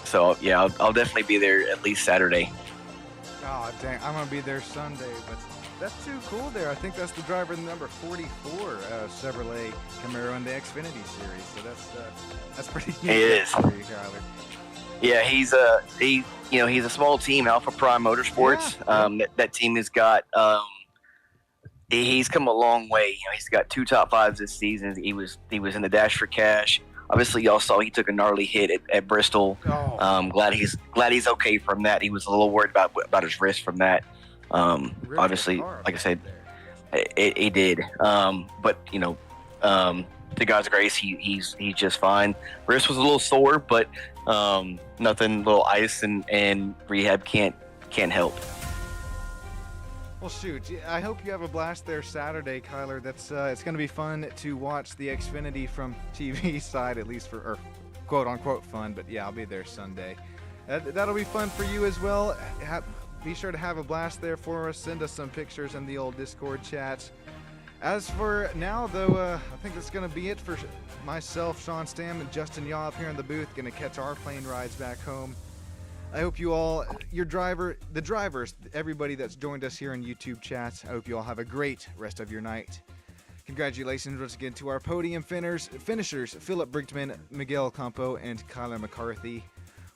So yeah, I'll definitely be there at least Saturday.
Oh dang, I'm gonna be there Sunday, but that's too cool there. I think that's the driver number 44, Chevrolet Camaro in the Xfinity series. So that's pretty neat.
It is.
For you, Kyler.
Yeah, he's a small team, Alpha Prime Motorsports.
Yeah.
That team has got. He's come a long way. He's got 2 top 5s this season. He was in the Dash for Cash. Obviously, y'all saw he took a gnarly hit at Bristol.
Oh.
Glad he's okay from that. He was a little worried about his wrist from that.
Really
Obviously, like I said, he did. But to God's grace, he's just fine. Wrist was a little sore, but nothing. Little ice and rehab can't help.
Well, shoot, I hope you have a blast there Saturday, Kyler. That's it's going to be fun to watch the Xfinity from TV side, at least or quote-unquote fun. But, yeah, I'll be there Sunday. That'll be fun for you as well. Be sure to have a blast there for us. Send us some pictures in the old Discord chat. As for now, though, I think that's going to be it for myself, Sean Stam, and Justin Yaw up here in the booth. Going to catch our plane rides back home. I hope you all, the drivers, everybody that's joined us here in YouTube chat, I hope you all have a great rest of your night. Congratulations once again to our podium finishers, Philip Brinkman, Miguel Campo, and Kyler McCarthy.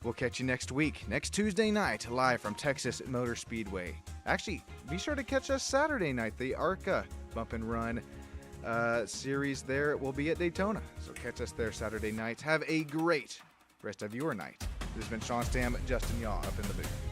We'll catch you next week, next Tuesday night, live from Texas Motor Speedway. Actually, be sure to catch us Saturday night, the ARCA Bump and Run series there. It will be at Daytona, so catch us there Saturday night. Have a great rest of your night. This has been Sean Stam, Justin Yaw up in the booth.